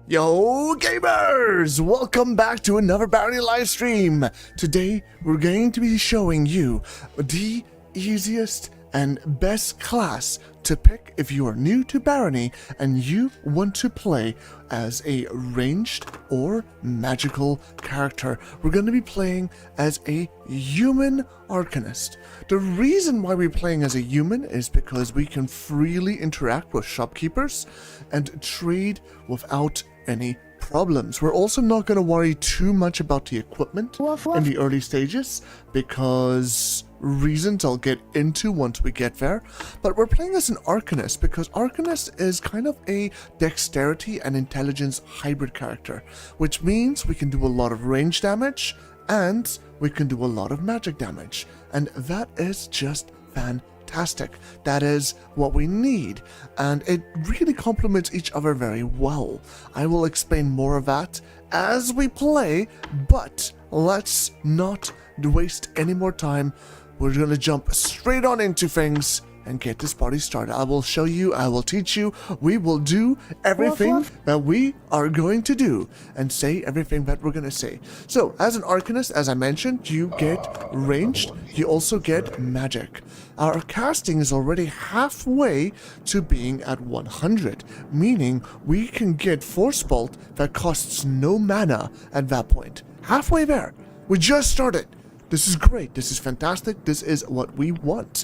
Yo gamers! Welcome back to another Barony Livestream! Today we're going to be showing you the easiest and best class to pick if you are new to Barony and you want to play as a ranged or magical character. We're going to be playing as a human Arcanist. The reason why we're playing as a human is because we can freely interact with shopkeepers and trade without any problems. We're also not going to worry too much about the equipment in the early stages because reasons I'll get into once we get there. But we're playing as an Arcanist because Arcanist is kind of a dexterity and intelligence hybrid character, which means we can do a lot of range damage and we can do a lot of magic damage. And that is just fantastic. That is what we need, and it really complements each other very well. I will explain more of that as we play, but let's not waste any more time. We're going to jump straight on into things and get this party started. I will show you, I will teach you, we will do everything that we are going to do and say everything that we're going to say. So, as an Arcanist, as I mentioned, you get ranged, you also get magic. Our casting is already halfway to being at 100, meaning we can get Force Bolt that costs no mana at that point. Halfway there. We just started. This is great. This is fantastic. This is what we want.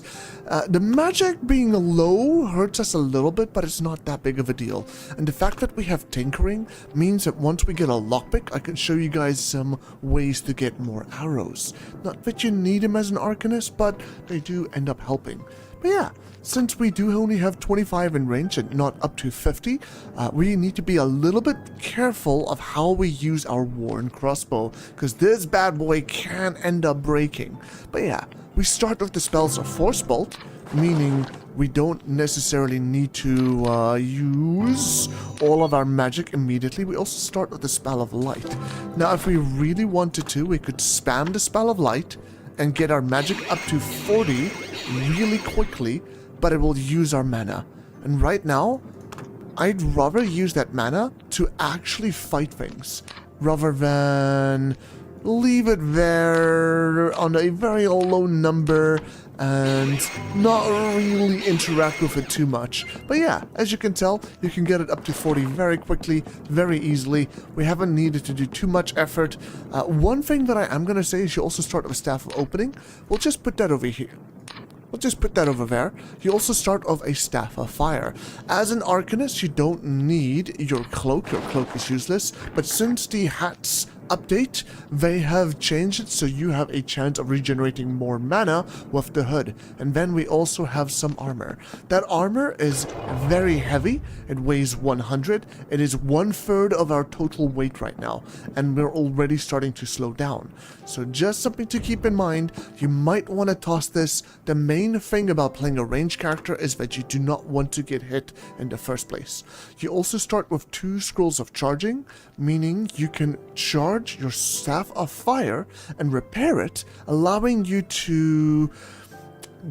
The magic being low hurts us a little bit, but it's not that big of a deal. And the fact that we have tinkering means that once we get a lockpick, I can show you guys some ways to get more arrows. Not that you need them as an Arcanist, but they do end up helping. But yeah, since we do only have 25 in range and not up to 50, we need to be a little bit careful of how we use our worn crossbow, because this bad boy can end up breaking. But yeah, we start with the spells of Force Bolt, meaning we don't necessarily need to use all of our magic immediately. We also start with the spell of Light. Now, if we really wanted to, we could spam the spell of Light and get our magic up to 40 really quickly, but it will use our mana. And right now, I'd rather use that mana to actually fight things, rather than leave it there on a very low number and not really interact with it too much. But yeah, as you can tell, you can get it up to 40 very quickly, very easily. We haven't needed to do too much effort. One thing that I am going to say is you also start with a Staff of Opening. We'll just put that over here. We'll just put that over there. You also start off a Staff of Fire. As an Arcanist, you don't need your cloak. Your cloak is useless. But since the hats update, they have changed it so you have a chance of regenerating more mana with the hood. And then we also have some armor. That armor is very heavy. It weighs 100. It is 1/3 of our total weight right now, and we're already starting to slow down. So just something to keep in mind. You might want to toss this. The main thing about playing a ranged character is that you do not want to get hit in the first place. You also start with 2 scrolls of charging, meaning you can charge your Staff of Fire and repair it, allowing you to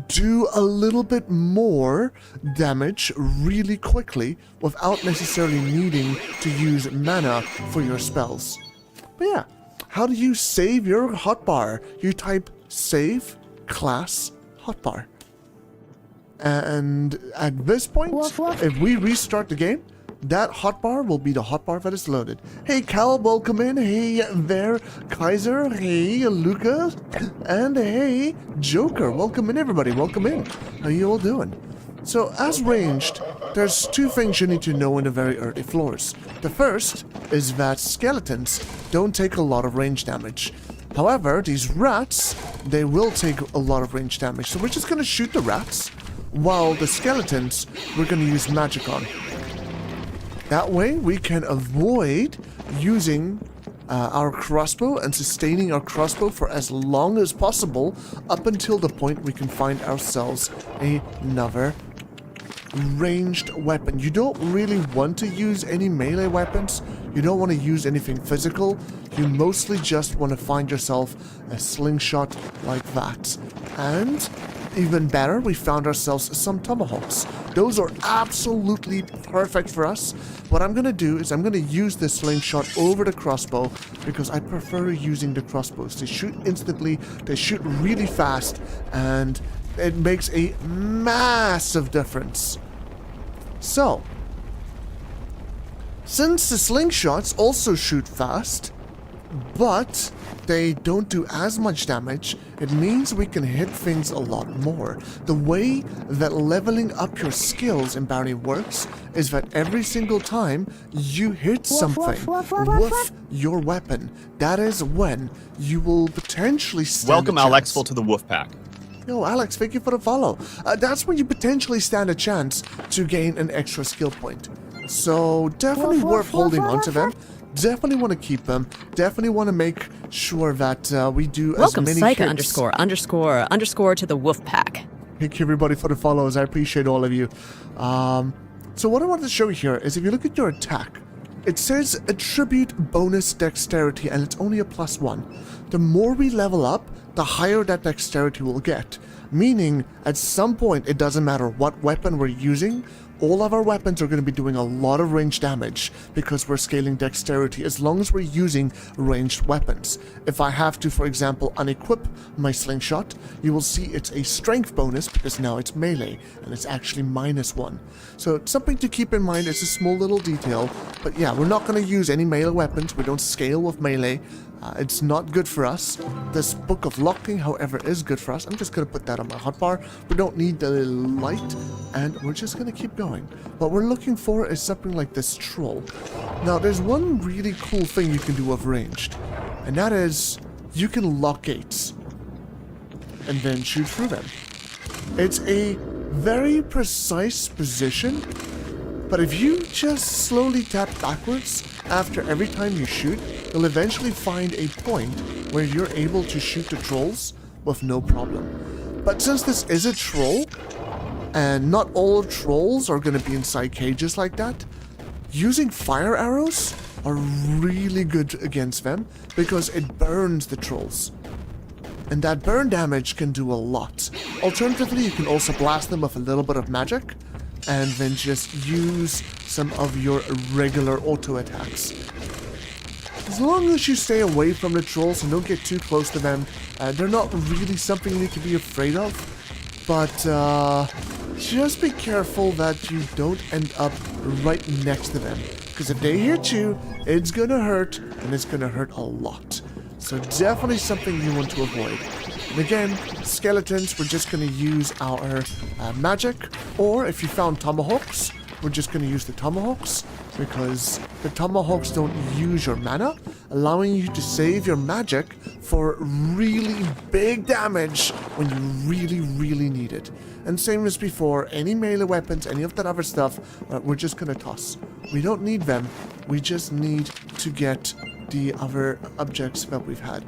do a little bit more damage really quickly without necessarily needing to use mana for your spells. But yeah, how do you save your hotbar? You type save class hotbar. And at this point, if we restart the game, that hotbar will be the hotbar that is loaded. Hey Cal, welcome in. Hey there, Kaiser. Hey Luca. And hey Joker. Welcome in, everybody. Welcome in. How you all doing? So as ranged, there's 2 things you need to know in the very early floors. The first is that skeletons don't take a lot of range damage. However, these rats, they will take a lot of range damage. So we're just going to shoot the rats, while the skeletons we're going to use magic on. That way, we can avoid using our crossbow and sustaining our crossbow for as long as possible up until the point we can find ourselves another ranged weapon. You don't really want to use any melee weapons. You don't want to use anything physical. You mostly just want to find yourself a slingshot like that. And even better, we found ourselves some tomahawks. Those are absolutely perfect for us. What I'm going to do is I'm going to use this slingshot over the crossbow because I prefer using the crossbows. They shoot instantly, they shoot really fast, and it makes a massive difference. So, since the slingshots also shoot fast, but they don't do as much damage, it means we can hit things a lot more. The way that leveling up your skills in Barony works is that every single time you hit something with your weapon, that is when you will potentially stand Welcome, a chance. Alexful, to the Wolf Pack. Yo, Alex, thank you for the follow. That's when you potentially stand a chance to gain an extra skill point. So definitely worth holding on to them. Definitely want to keep them. Definitely want to make sure that we do Welcome, as many Psycha hits. _ to the Wolf Pack. Thank you everybody for the follows. I appreciate all of you. So what I wanted to show you here is if you look at your attack, it says attribute bonus dexterity and it's only a +1. The more we level up, the higher that dexterity will get. Meaning, at some point, it doesn't matter what weapon we're using, all of our weapons are going to be doing a lot of ranged damage because we're scaling dexterity as long as we're using ranged weapons. If I have to, for example, unequip my slingshot, you will see it's a strength bonus because now it's melee and it's actually -1. So it's something to keep in mind. It's a small little detail, but yeah, we're not going to use any melee weapons. We don't scale with melee. It's not good for us. This Book of Locking, however, is good for us. I'm just going to put that on my hotbar. We don't need the light, and we're just going to keep going. What we're looking for is something like this troll. Now, there's one really cool thing you can do with ranged, and that is you can lock gates and then shoot through them. It's a very precise position, but if you just slowly tap backwards after every time you shoot, you'll eventually find a point where you're able to shoot the trolls with no problem. But since this is a troll, and not all trolls are going to be inside cages like that, using fire arrows are really good against them because it burns the trolls. And that burn damage can do a lot. Alternatively, you can also blast them with a little bit of magic, and then just use some of your regular auto attacks. As long as you stay away from the trolls and don't get too close to them, they're not really something you need to be afraid of, but just be careful that you don't end up right next to them, because if they hit you, it's gonna hurt, and it's gonna hurt a lot. So definitely something you want to avoid. And again, skeletons, we're just going to use our magic, or if you found tomahawks, we're just going to use the tomahawks, because the tomahawks don't use your mana, allowing you to save your magic for really big damage when you really, really need it. And same as before, any melee weapons, any of that other stuff, we're just going to toss. We don't need them, we just need to get the other objects that we've had.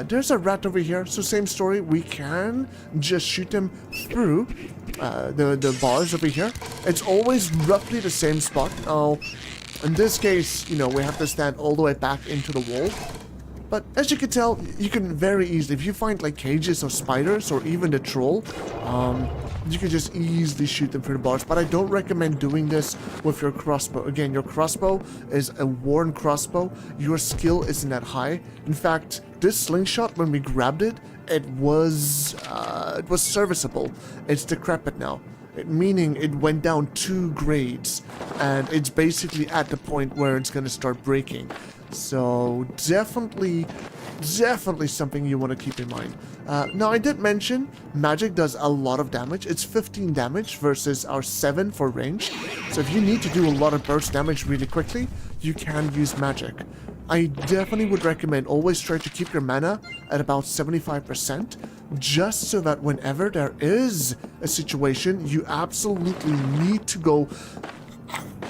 There's a rat over here, so same story. We can just shoot them through the bars over here. It's always roughly the same spot. Now, in this case, you know, we have to stand all the way back into the wall. But as you can tell, you can very easily, if you find like cages of spiders or even the troll, you can just easily shoot them through the bars. But I don't recommend doing this with your crossbow. Again, your crossbow is a worn crossbow. Your skill isn't that high. In fact, this slingshot, when we grabbed it, it was serviceable. It's decrepit now. Meaning it went down 2 grades, and it's basically at the point where it's going to start breaking. So definitely something you want to keep in mind. Now, I did mention magic does a lot of damage. It's 15 damage versus our 7 for range. So if you need to do a lot of burst damage really quickly, you can use magic. I definitely would recommend always try to keep your mana at about 75%, just so that whenever there is a situation, you absolutely need to go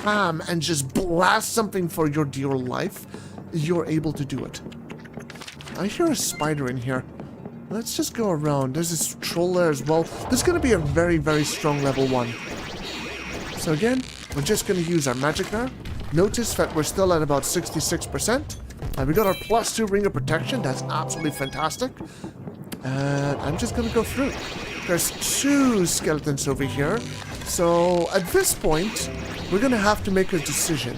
ham and just blast something for your dear life, you're able to do it. I hear a spider in here. Let's just go around. There's this troll there as well. This is going to be a very, very strong level 1. So again, we're just going to use our magic there. Notice that we're still at about 66%. We got our +2 ring of protection. That's absolutely fantastic. And I'm just going to go through. There's 2 skeletons over here. So at this point, we're going to have to make a decision.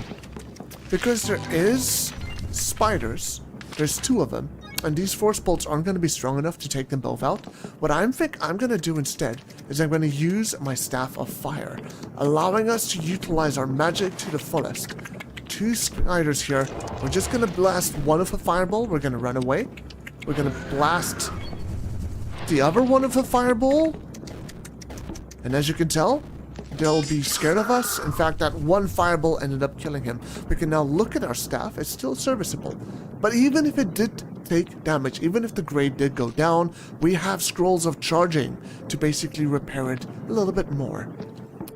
Because there is spiders, there's 2 of them, and these force bolts aren't going to be strong enough to take them both out. What I'm going to do instead is I'm going to use my Staff of Fire, allowing us to utilize our magic to the fullest. 2 spiders here. We're just going to blast one with a fireball. We're going to run away. We're going to blast the other one with a fireball. And as you can tell, they'll be scared of us. In fact, that one fireball ended up killing him. We can now look at our staff. It's still serviceable. But even if it did take damage, even if the grade did go down, we have scrolls of charging to basically repair it a little bit more.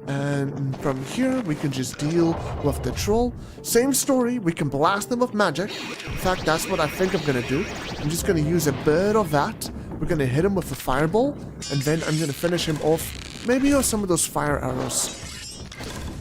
And from here, we can just deal with the troll. Same story, we can blast them with magic. In fact, that's what I think I'm going to do. I'm just going to use a bit of that. We're going to hit him with a fireball, and then I'm going to finish him off, maybe with some of those fire arrows.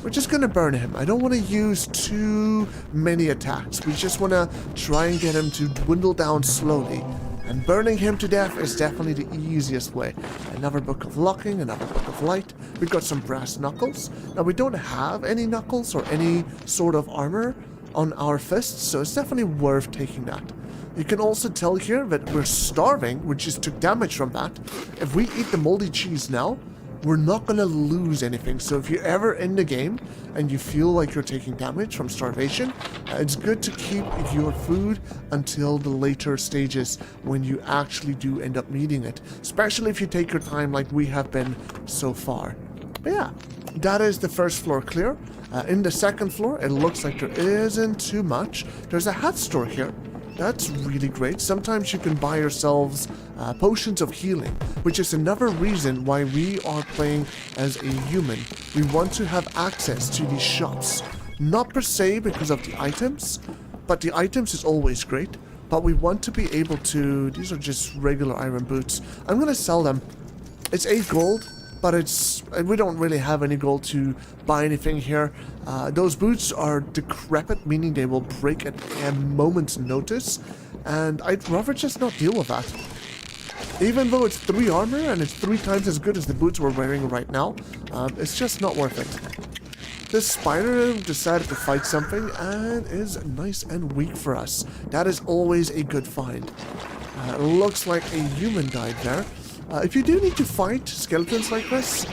We're just going to burn him. I don't want to use too many attacks. We just want to try and get him to dwindle down slowly. And burning him to death is definitely the easiest way. Another book of locking, another book of light. We've got some brass knuckles. Now, we don't have any knuckles or any sort of armor on our fists, so it's definitely worth taking that. You can also tell here that we're starving, we just took damage from that. If we eat the moldy cheese now, we're not going to lose anything. So if you're ever in the game and you feel like you're taking damage from starvation, it's good to keep your food until the later stages when you actually do end up needing it, especially if you take your time like we have been so far. But yeah, that is the first floor clear. In the second floor, it looks like there isn't too much. There's a hat store here. That's really great. Sometimes you can buy yourselves potions of healing, which is another reason why we are playing as a human. We want to have access to these shops. Not per se because of the items, but the items is always great. But we want to be able to... These are just regular iron boots. I'm going to sell them. It's 8 gold. But we don't really have any gold to buy anything here. Those boots are decrepit, meaning they will break at a moment's notice, and I'd rather just not deal with that. Even though it's 3 armor and it's 3 times as good as the boots we're wearing right now, it's just not worth it. This spider decided to fight something and is nice and weak for us. That is always a good find. Looks like a human died there. If you do need to fight skeletons like this,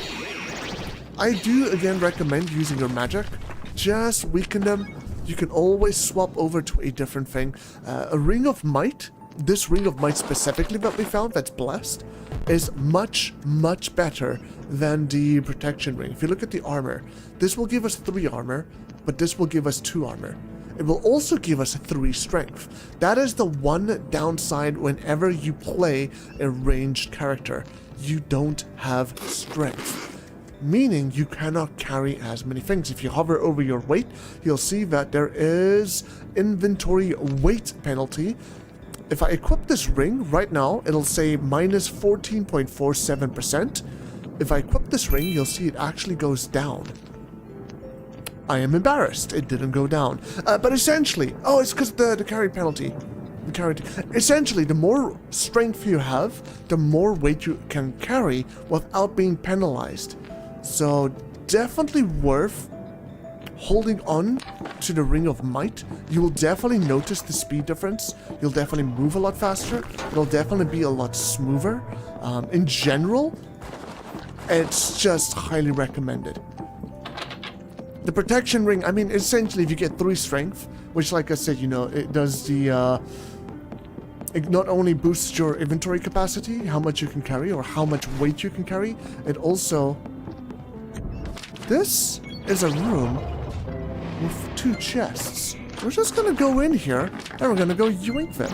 I do again recommend using your magic. Just weaken them. You can always swap over to a different thing. A ring of might, this ring of might specifically that we found that's blessed, is much, much better than the protection ring. If you look at the armor, this will give us 3 armor, but this will give us 2 armor. It will also give us 3 strength. That is the one downside whenever you play a ranged character. You don't have strength, meaning you cannot carry as many things. If you hover over your weight, you'll see that there is inventory weight penalty. If I equip this ring right now, it'll say minus 14.47%. If I equip this ring, you'll see it actually goes down. I am embarrassed. It didn't go down. But essentially... Oh, it's because the carry penalty. Essentially, the more strength you have, the more weight you can carry without being penalized. So, definitely worth holding on to the Ring of Might. You will definitely notice the speed difference. You'll definitely move a lot faster. It'll definitely be a lot smoother. In general, it's just highly recommended. The protection ring, I mean, essentially if you get 3 strength, which like I said, you know, it does the, it not only boosts your inventory capacity, how much you can carry or how much weight you can carry, it also, this is a room with 2 chests. We're just gonna go in here and we're gonna go yoink them.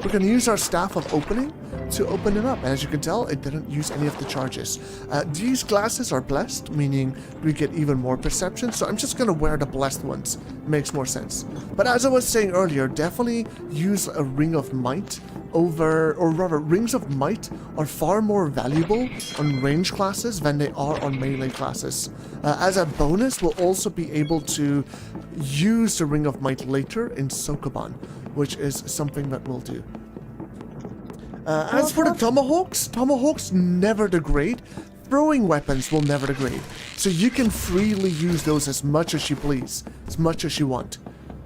We're gonna use our Staff of Opening to open it up. And as you can tell, it didn't use any of the charges. These glasses are blessed, meaning we get even more perception. So I'm just gonna wear the blessed ones. Makes more sense. But as I was saying earlier, definitely use a Ring of Might over, or rather, Rings of Might are far more valuable on range classes than they are on melee classes. As a bonus, we'll also be able to use the Ring of Might later in Sokoban, which is something that we'll do. As for the tomahawks never degrade. Throwing weapons will never degrade. So you can freely use those as much as you please, as much as you want.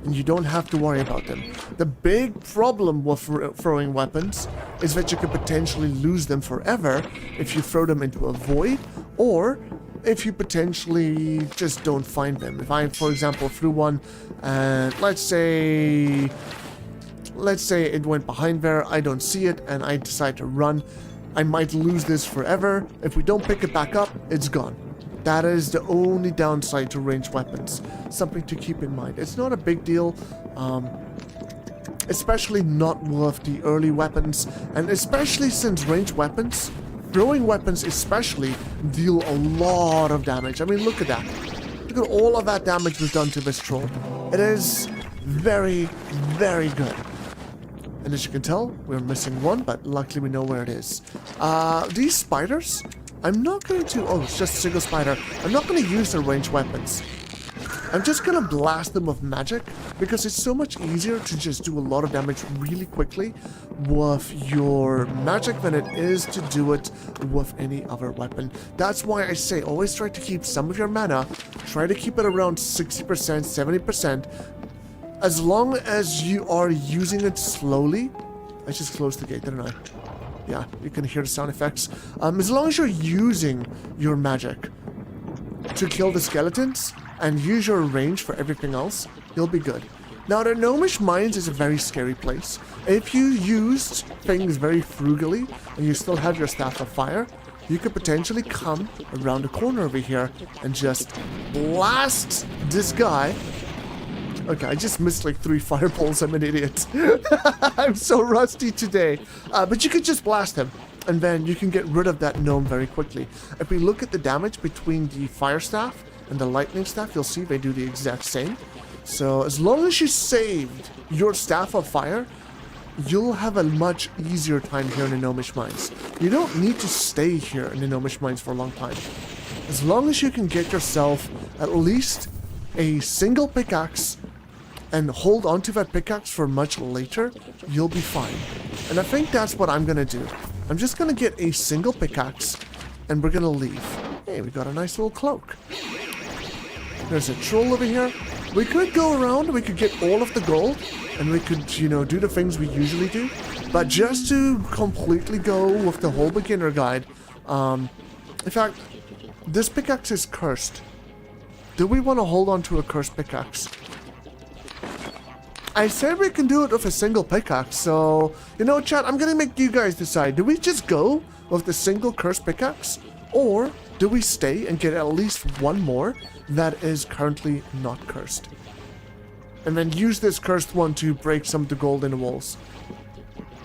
And you don't have to worry about them. The big problem with throwing weapons is that you could potentially lose them forever if you throw them into a void, or if you potentially just don't find them. If I, for example, threw one, and let's say it went behind there, I don't see it, and I decide to run, I might lose this forever. If we don't pick it back up, it's gone. That is the only downside to ranged weapons. Something to keep in mind. It's not a big deal, especially not with the early weapons, and especially since ranged weapons, throwing weapons especially, deal a lot of damage. I mean, look at that. Look at all of that damage we've done to this troll. It is very, very good. And as you can tell, we're missing one, but luckily we know where it is. These spiders, I'm not going to... Oh, it's just a single spider. I'm not going to use their ranged weapons. I'm just going to blast them with magic, because it's so much easier to just do a lot of damage really quickly with your magic than it is to do it with any other weapon. That's why I say always try to keep some of your mana, try to keep it around 60%, 70%, as long as you are using it slowly. I just closed the gate, didn't I? Yeah, you can hear the sound effects. As long as you're using your magic to kill the skeletons and use your range for everything else, you'll be good. Now, the Gnomish Mines is a very scary place. If you used things very frugally and you still have your Staff of Fire, you could potentially come around the corner over here and just blast this guy. Okay, I just missed like 3 fireballs. I'm an idiot. I'm so rusty today. But you could just blast him, and then you can get rid of that gnome very quickly. If we look at the damage between the fire staff and the lightning staff, you'll see they do the exact same. So as long as you saved your Staff of Fire, you'll have a much easier time here in the Gnomish Mines. You don't need to stay here in the Gnomish Mines for a long time. As long as you can get yourself at least a single pickaxe and hold on to that pickaxe for much later, you'll be fine. And I think that's what I'm gonna do. I'm just gonna get a single pickaxe, and we're gonna leave. Hey, we got a nice little cloak. There's a troll over here. We could go around, we could get all of the gold, and we could, you know, do the things we usually do. But just to completely go with the whole beginner guide, in fact, this pickaxe is cursed. Do we want to hold on to a cursed pickaxe? I said we can do it with a single pickaxe, so, you know, chat, I'm gonna make you guys decide. Do we just go with the single cursed pickaxe, or do we stay and get at least one more that is currently not cursed? And then use this cursed one to break some of the gold in the walls.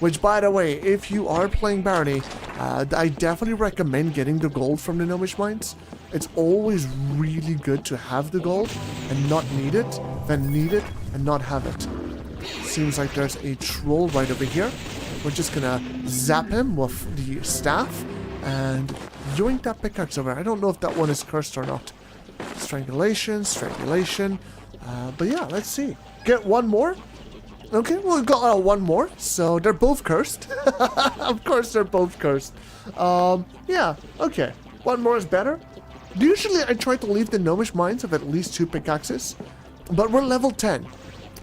Which, by the way, if you are playing Barony, I definitely recommend getting the gold from the Gnomish Mines. It's always really good to have the gold and not need it, than need it and not have it. Seems like there's a troll right over here. We're just gonna zap him with the staff and yoink that pickaxe over. I don't know if that one is cursed or not. Strangulation, strangulation. But yeah, let's see. Get one more. Okay, well, we've got one more. So they're both cursed. Of course they're both cursed. Yeah, okay. One more is better. Usually I try to leave the Gnomish Mines with at least 2 pickaxes, but we're level 10.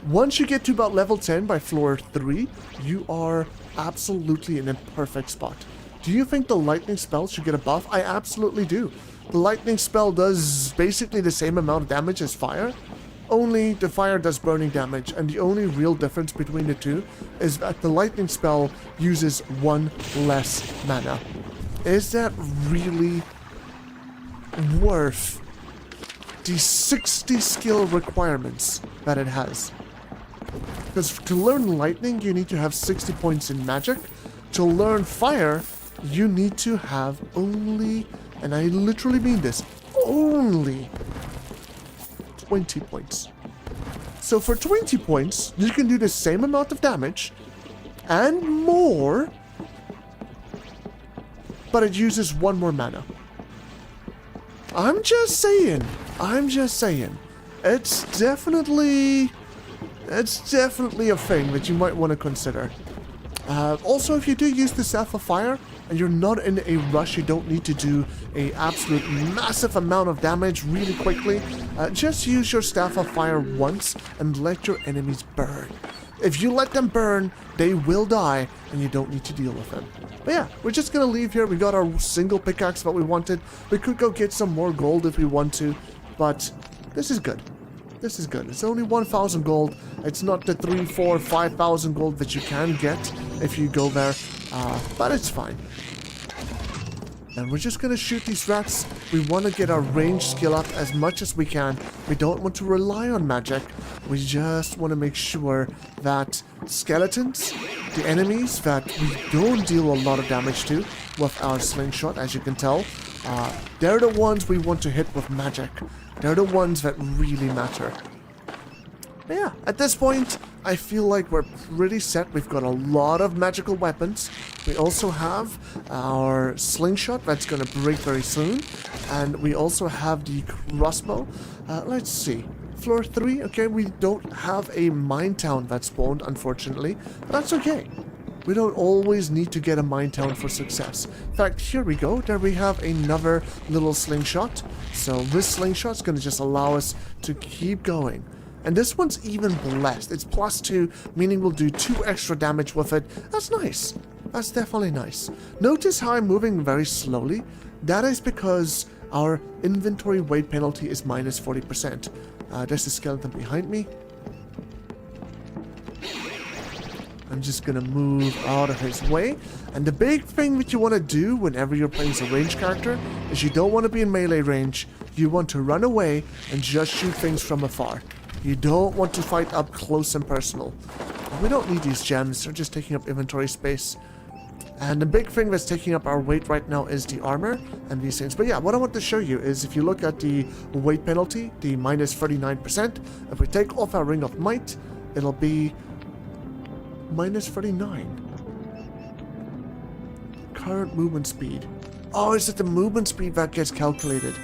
Once you get to about level 10 by floor 3, you are absolutely in a perfect spot. Do you think the lightning spell should get a buff? I absolutely do. The lightning spell does basically the same amount of damage as fire, only the fire does burning damage, and the only real difference between the two is that the lightning spell uses 1 less mana. Is that really worth the 60 skill requirements that it has? Because to learn lightning, you need to have 60 points in magic. To learn fire, you need to have only, and I literally mean this, only 20 points. So for 20 points, you can do the same amount of damage and more, but it uses 1 more mana. I'm just saying. It's definitely a thing that you might want to consider. Also, if you do use the Staff of Fire and you're not in a rush, you don't need to do a absolute massive amount of damage really quickly. Just use your Staff of Fire once and let your enemies burn. If you let them burn, they will die and you don't need to deal with them. But yeah, we're just gonna leave here. We got our single pickaxe that we wanted. We could go get some more gold if we want to, but this is good. This is good. It's only 1,000 gold. It's not the 3, 4, 5,000 gold that you can get if you go there, but it's fine. And we're just gonna shoot these rats. We want to get our range skill up as much as we can. We don't want to rely on magic. We just want to make sure that skeletons, the enemies that we don't deal a lot of damage to with our slingshot, as you can tell, they're the ones we want to hit with magic. They're the ones that really matter. But yeah, at this point, I feel like we're pretty set. We've got a lot of magical weapons. We also have our slingshot that's going to break very soon. And we also have the crossbow. Let's see. Floor 3. Okay, we don't have a mine town that spawned, unfortunately. But that's okay. We don't always need to get a mine town for success. In fact, here we go. There we have another little slingshot. So this slingshot is going to just allow us to keep going. And this one's even blessed. It's +2, meaning we'll do 2 extra damage with it. That's nice. That's definitely nice. Notice how I'm moving very slowly. That is because our inventory weight penalty is -40%. There's a skeleton behind me. I'm just gonna move out of his way. And the big thing that you want to do whenever you're playing as a ranged character is you don't want to be in melee range. You want to run away and just shoot things from afar. You don't want to fight up close and personal. We don't need these gems. They're just taking up inventory space. And the big thing that's taking up our weight right now is the armor and these things. But yeah, what I want to show you is if you look at the weight penalty, the -39%, if we take off our Ring of Might, it'll be -39. Current movement speed. Oh, is it the movement speed that gets calculated?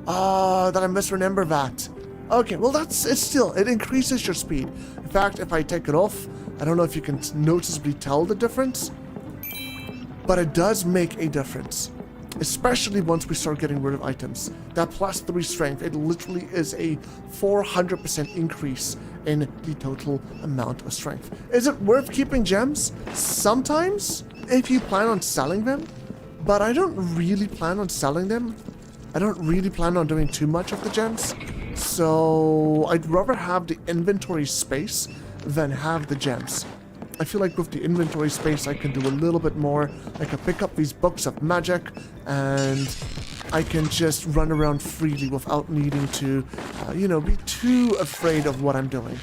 Ah, that I misremember that. Okay, well it increases your speed. In fact, if I take it off, I don't know if you can noticeably tell the difference, but it does make a difference. Especially once we start getting rid of items. That +3 strength, it literally is a 400% increase in the total amount of strength. Is it worth keeping gems? Sometimes, if you plan on selling them, but I don't really plan on selling them. I don't really plan on doing too much of the gems. So I'd rather have the inventory space than have the gems. I feel like with the inventory space I can do a little bit more. I can pick up these books of magic and I can just run around freely without needing to, be too afraid of what I'm doing.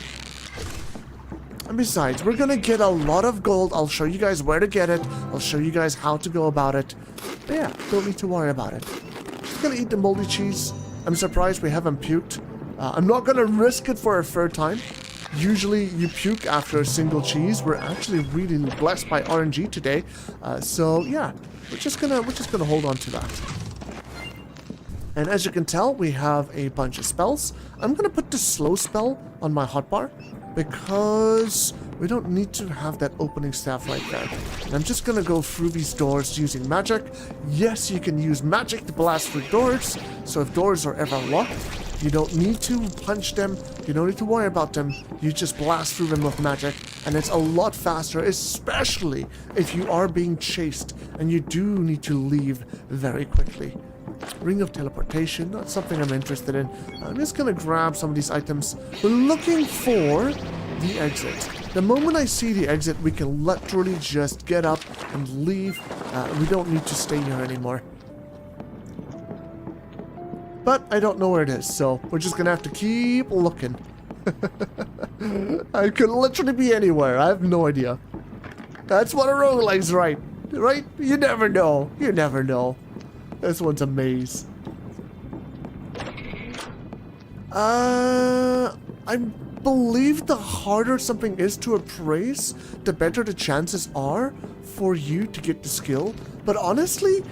And besides, we're gonna get a lot of gold. I'll show you guys where to get it. I'll show you guys how to go about it. But yeah, don't need to worry about it. Just gonna eat the moldy cheese. I'm surprised we haven't puked. I'm not gonna risk it for a third time. Usually you puke after a single cheese. We're actually really blessed by RNG today. So yeah, we're just gonna hold on to that. And as you can tell, we have a bunch of spells. I'm gonna put the slow spell on my hotbar because we don't need to have that opening staff right there. And I'm just gonna go through these doors using magic. Yes, you can use magic to blast through doors. So if doors are ever locked, you don't need to punch them. You don't need to worry about them. You just blast through them with magic. And it's a lot faster, especially if you are being chased and you do need to leave very quickly. Ring of Teleportation, not something I'm interested in. I'm just gonna grab some of these items. We're looking for the exit. The moment I see the exit, we can literally just get up and leave. We don't need to stay here anymore. But I don't know where it is, so we're just gonna have to keep looking. I could literally be anywhere. I have no idea. That's what a roguelike's right? You never know. You never know. This one's a maze. I believe the harder something is to appraise, the better the chances are for you to get the skill. But honestly,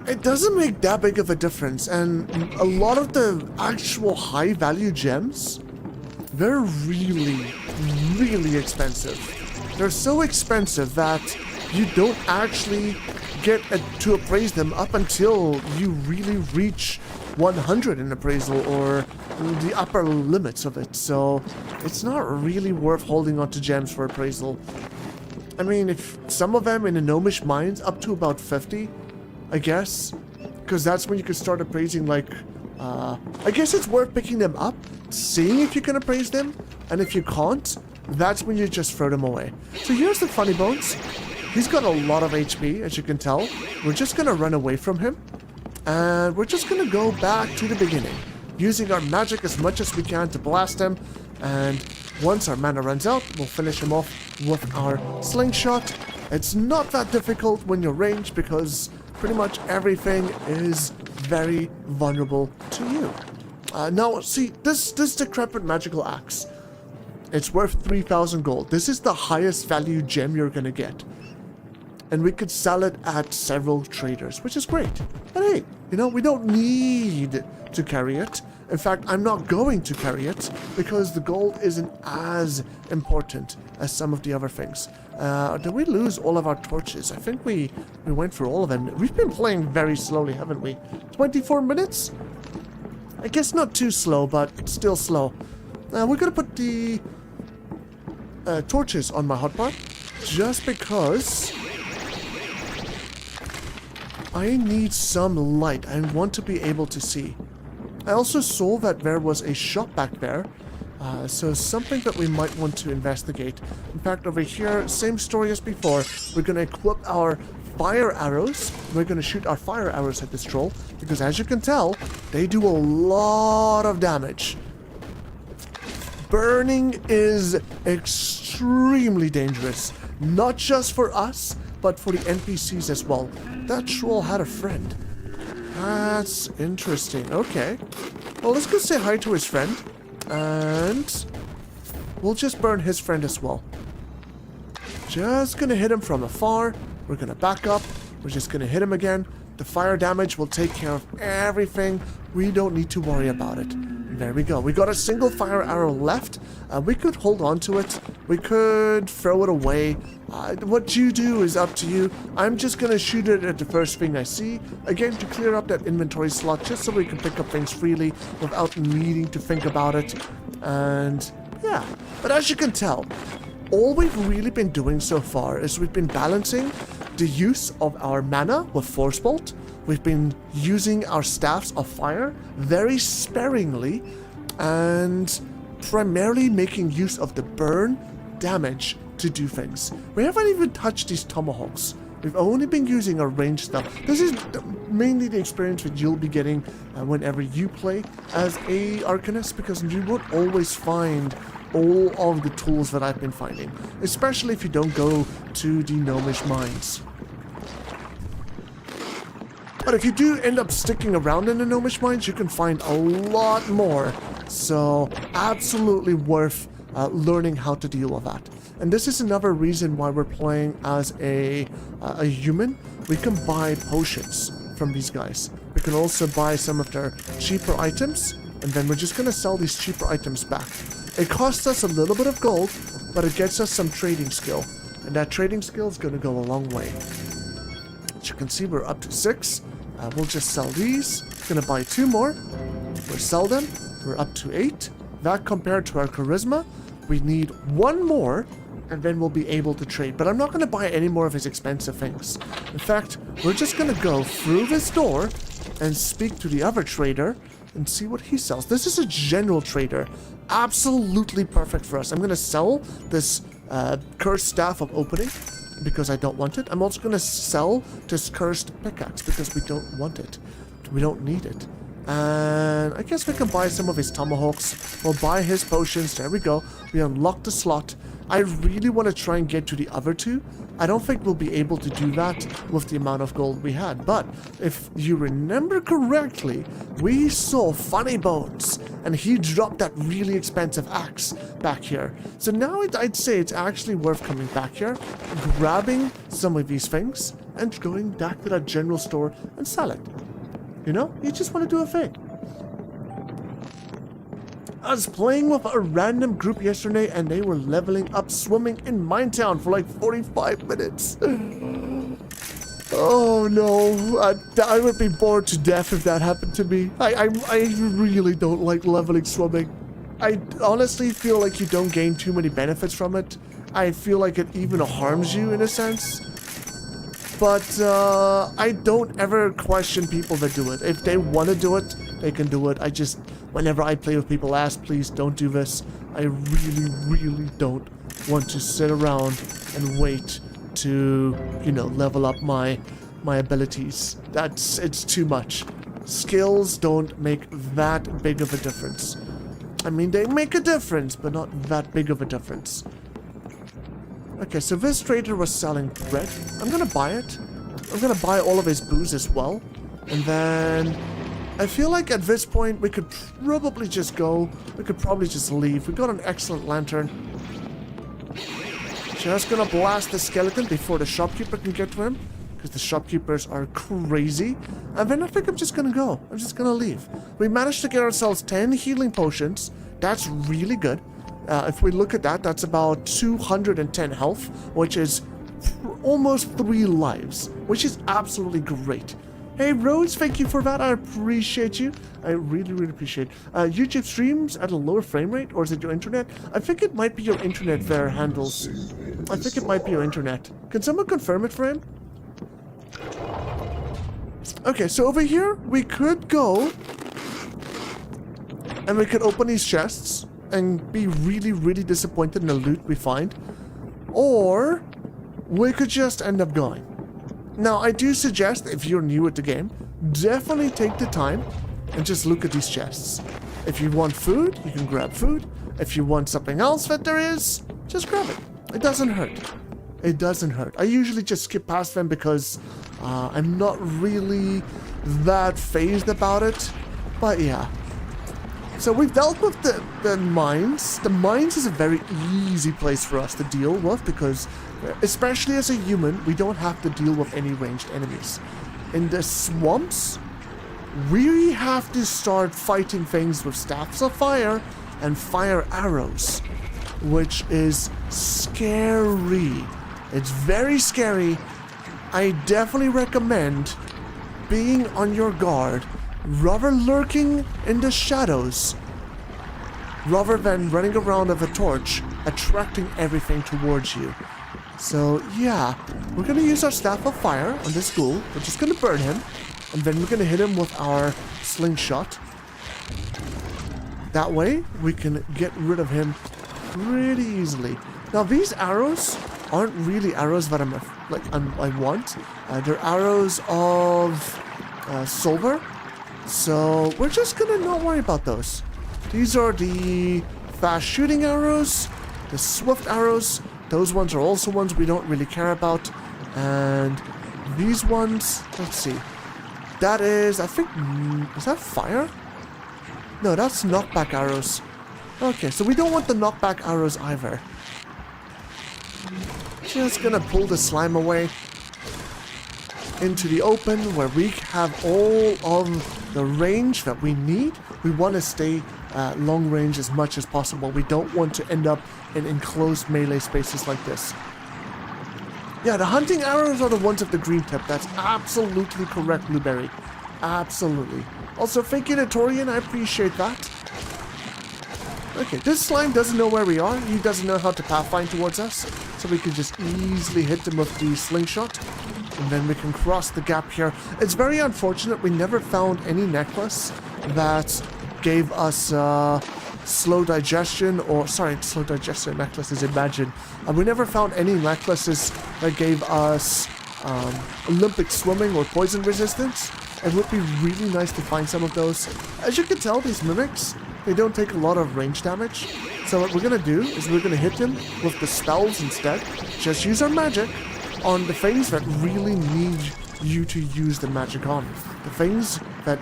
it doesn't make that big of a difference. And a lot of the actual high value gems, they're really, really expensive. they're so expensive that you don't actually get to appraise them up until you really reach 100 in appraisal or the upper limits of it. So it's not really worth holding on to gems for appraisal. I mean, if some of them in the gnomish mines up to about 50, I guess, because that's when you can start appraising, like, I guess it's worth picking them up, seeing if you can appraise them, and if you can't, that's when you just throw them away. So here's the funny bones. He's got a lot of HP, as you can tell. We're just gonna run away from him, and we're just gonna go back to the beginning, using our magic as much as we can to blast him, and once our mana runs out, we'll finish him off with our slingshot. It's not that difficult when you're ranged because pretty much everything is very vulnerable to you. Now, see, this decrepit magical axe, it's worth 3,000 gold. This is the highest value gem you're gonna get. And we could sell it at several traders, which is great. But hey, you know, we don't need to carry it. In fact, I'm not going to carry it because the gold isn't as important as some of the other things. Did we lose all of our torches? I think we went through all of them. We've been playing very slowly, haven't we? 24 minutes? I guess not too slow, but still slow. We're going to put the torches on my hotbar just because I need some light. I want to be able to see. I also saw that there was a shop back there, so something that we might want to investigate. In fact, over here, same story as before. We're going to equip our fire arrows. We're going to shoot our fire arrows at this troll, because as you can tell, they do a lot of damage. Burning is extremely dangerous, not just for us, but for the NPCs as well. That troll had a friend. That's interesting. Okay. Well, let's go say hi to his friend. And we'll just burn his friend as well. Just gonna hit him from afar. We're gonna back up. We're just gonna hit him again. The fire damage will take care of everything. We don't need to worry about it. There we go. We got a single fire arrow left. We could hold on to it. We could throw it away. What you do is up to you. I'm just going to shoot it at the first thing I see. Again, to clear up that inventory slot just so we can pick up things freely without needing to think about it. And yeah, but as you can tell, all we've really been doing so far is we've been balancing the use of our mana with Force Bolt. We've been using our staffs of fire very sparingly and primarily making use of the burn damage to do things. We haven't even touched these tomahawks. We've only been using our ranged stuff. This is mainly the experience that you'll be getting whenever you play as a Arcanist, because you won't always find all of the tools that I've been finding, especially if you don't go to the gnomish mines. But if you do end up sticking around in the gnomish mines, you can find a lot more. So absolutely worth learning how to deal with that. And this is another reason why we're playing as a human. We can buy potions from these guys. We can also buy some of their cheaper items, and then we're just going to sell these cheaper items back. It costs us a little bit of gold, but it gets us some trading skill, and that trading skill is going to go a long way. As you can see, we're up to 6. We'll just sell these. Gonna buy 2 more. We'll sell them. We're up to 8. That compared to our charisma, we need 1 more, and then we'll be able to trade. But I'm not gonna buy any more of his expensive things. In fact, we're just gonna go through this door and speak to the other trader and see what he sells. This is a general trader. Absolutely perfect for us. I'm gonna sell this cursed staff of opening, because I don't want it. I'm also going to sell this cursed pickaxe because we don't want it. We don't need it. And I guess we can buy some of his tomahawks. We'll buy his potions. There we go. We unlocked the slot. I really want to try and get to the other 2. I don't think we'll be able to do that with the amount of gold we had. But if you remember correctly, we saw Funny Bones, and he dropped that really expensive axe back here. So now I'd say it's actually worth coming back here, grabbing some of these things, and going back to that general store and sell it. You know, you just want to do a thing. I was playing with a random group yesterday and they were leveling up swimming in Minetown for like 45 minutes. Oh no, I would be bored to death if that happened to me. I really don't like leveling swimming. I honestly feel like you don't gain too many benefits from it. I feel like it even harms you in a sense. But I don't ever question people that do it. If they want to do it, they can do it. I just, whenever I play with people, ask, please don't do this. I really don't want to sit around and wait to, you know, level up my abilities. It's too much. Skills don't make that big of a difference. I mean, they make a difference, but not that big of a difference. Okay, so this trader was selling bread. I'm gonna buy it. I'm gonna buy all of his booze as well. And then I feel like at this point we could probably just go. We could probably just leave. We got an excellent lantern. Just gonna blast the skeleton before the shopkeeper can get to him, because the shopkeepers are crazy. And then I think I'm just gonna go. I'm just gonna leave. We managed to get ourselves 10 healing potions. That's really good. If we look at that, that's about 210 health, which is almost 3 lives, which is absolutely great. Hey, Rose, thank you for that. I appreciate you. I really appreciate it. YouTube streams at a lower frame rate, or is it your internet? I think it might be your internet there, Handles. I think it might be your internet. Can someone confirm it for him? Okay, so over here, we could go and we could open these chests and be really disappointed in the loot we find. Or we could just end up going. Now, I do suggest, if you're new at the game, definitely take the time and just look at these chests. If you want food, you can grab food. If you want something else that there is, just grab it. It doesn't hurt. It doesn't hurt. I usually just skip past them because I'm not really that fazed about it. But yeah. So we've dealt with the mines. The mines is a very easy place for us to deal with because, especially as a human, we don't have to deal with any ranged enemies. In the swamps, we have to start fighting things with staffs of fire and fire arrows, which is scary. It's very scary. I definitely recommend being on your guard, rather lurking in the shadows, rather than running around with a torch, attracting everything towards you. So yeah, we're gonna use our staff of fire on this ghoul. We're just gonna burn him, and then we're gonna hit him with our slingshot. That way, we can get rid of him pretty easily. Now, these arrows aren't really arrows that I want. They're arrows of silver. So we're just gonna not worry about those. These are the fast shooting arrows, the swift arrows. Those ones are also ones we don't really care about. And these ones, let's see. That is, I think, is that fire? No, that's knockback arrows. Okay, so we don't want the knockback arrows either. Just gonna pull the slime away into the open where we have all of the range that we need. We want to stay long range as much as possible. We don't want to end up in enclosed melee spaces like this. Yeah, the hunting arrows are the ones with the green tip. That's absolutely correct, Blueberry. Absolutely. Also, thank you, Notorian. I appreciate that. Okay, this slime doesn't know where we are. He doesn't know how to pathfind towards us. So we can just easily hit them with the slingshot. And then we can cross the gap here. It's very unfortunate we never found any necklace that gave us slow digestion, or sorry, slow digestion necklaces, imagine. We never found any necklaces that gave us Olympic swimming or poison resistance. It would be really nice to find some of those. As you can tell, these mimics, they don't take a lot of range damage. So what we're going to do is we're going to hit them with the spells instead. Just use our magic on the things that really need you to use the magic on. The things that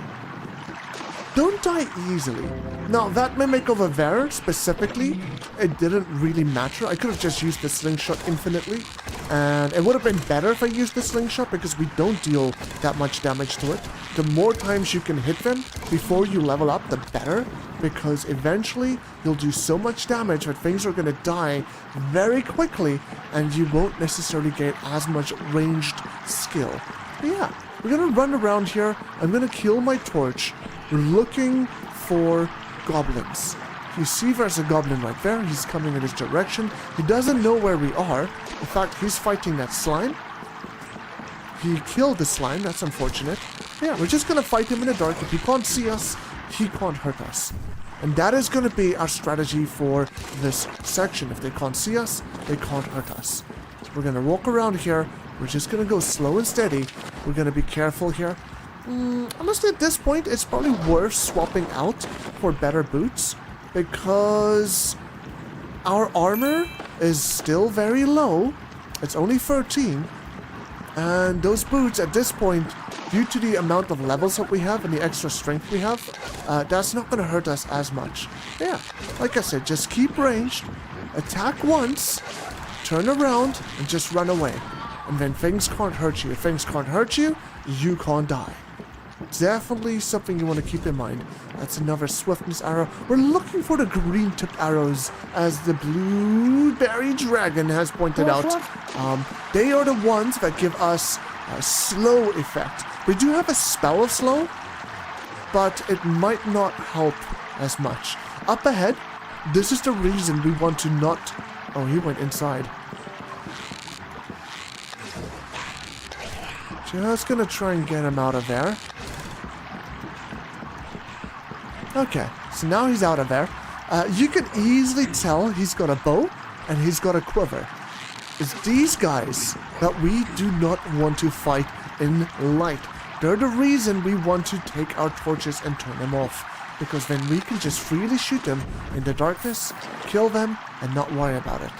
don't die easily. Now, that mimic of a Ver, specifically, it didn't really matter. I could have just used the slingshot infinitely, and it would have been better if I used the slingshot because we don't deal that much damage to it. The more times you can hit them before you level up, the better, because eventually you'll do so much damage that things are going to die very quickly, and you won't necessarily get as much ranged skill. But yeah, we're going to run around here. I'm going to kill my torch. We're looking for goblins. You see there's a goblin right there. He's coming in his direction. He doesn't know where we are. In fact, he's fighting that slime. He killed the slime. That's unfortunate. Yeah, we're just going to fight him in the dark. If he can't see us, he can't hurt us. And that is going to be our strategy for this section. If they can't see us, they can't hurt us. So we're going to walk around here. We're just going to go slow and steady. We're going to be careful here. Honestly, at this point, it's probably worth swapping out for better boots, because our armor is still very low. It's only 13. And those boots at this point, due to the amount of levels that we have and the extra strength we have, that's not going to hurt us as much. Yeah, like I said, just keep ranged, attack once, turn around, and just run away. And then things can't hurt you. If things can't hurt you, you can't die. Definitely something you want to keep in mind. That's another swiftness arrow. We're looking for the green tipped arrows, as the blueberry dragon has pointed out. They are the ones that give us a slow effect. We do have a spell of slow, but it might not help as much. Up ahead, this is the reason we want to not... Oh, he went inside. Just gonna try and get him out of there. Okay, so now he's out of there. You can easily tell he's got a bow and he's got a quiver. It's these guys that we do not want to fight in light. They're the reason we want to take our torches and turn them off, because then we can just freely shoot them in the darkness, kill them, and not worry about it.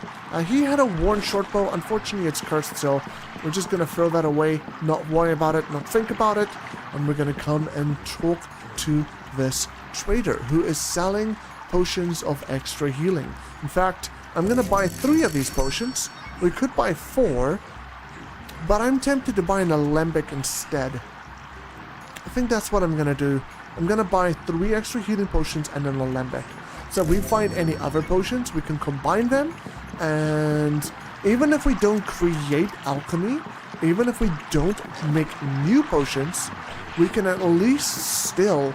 He had a worn short bow. Unfortunately, it's cursed, so we're just going to throw that away, not worry about it, not think about it, and we're going to come and talk to this trader who is selling potions of extra healing. In fact, I'm going to buy 3 of these potions. We could buy 4, but I'm tempted to buy an alembic instead. I think that's what I'm going to do. I'm going to buy 3 extra healing potions and an alembic. So if we find any other potions, we can combine them, and even if we don't create alchemy, even if we don't make new potions, we can at least still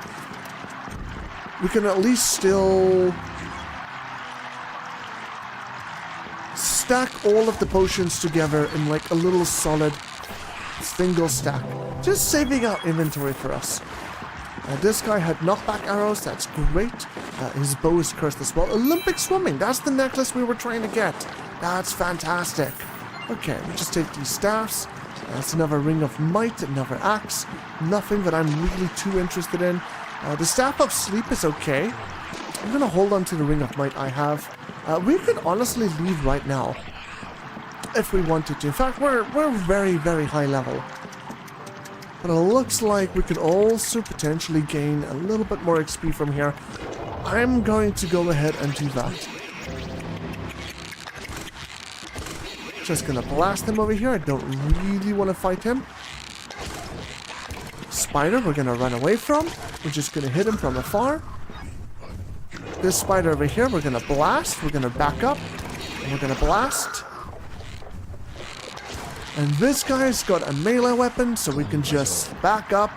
stack all of the potions together in like a little solid single stack, just saving out inventory for us. This guy had knockback arrows. That's great. His bow is cursed as well. Olympic swimming. That's the necklace we were trying to get. That's fantastic. Okay, we just take these staffs. That's another ring of might, another axe. Nothing that I'm really too interested in. The staff of sleep is okay. I'm going to hold on to the ring of might I have. We could honestly leave right now if we wanted to. In fact, we're very, very high level. But it looks like we could also potentially gain a little bit more XP from here. I'm going to go ahead and do that. Just gonna blast him over here. I don't really want to fight him. Spider, we're gonna run away from. We're just gonna hit him from afar. This spider over here, we're gonna blast. We're gonna back up. And we're gonna blast. And this guy's got a melee weapon, so we can just back up,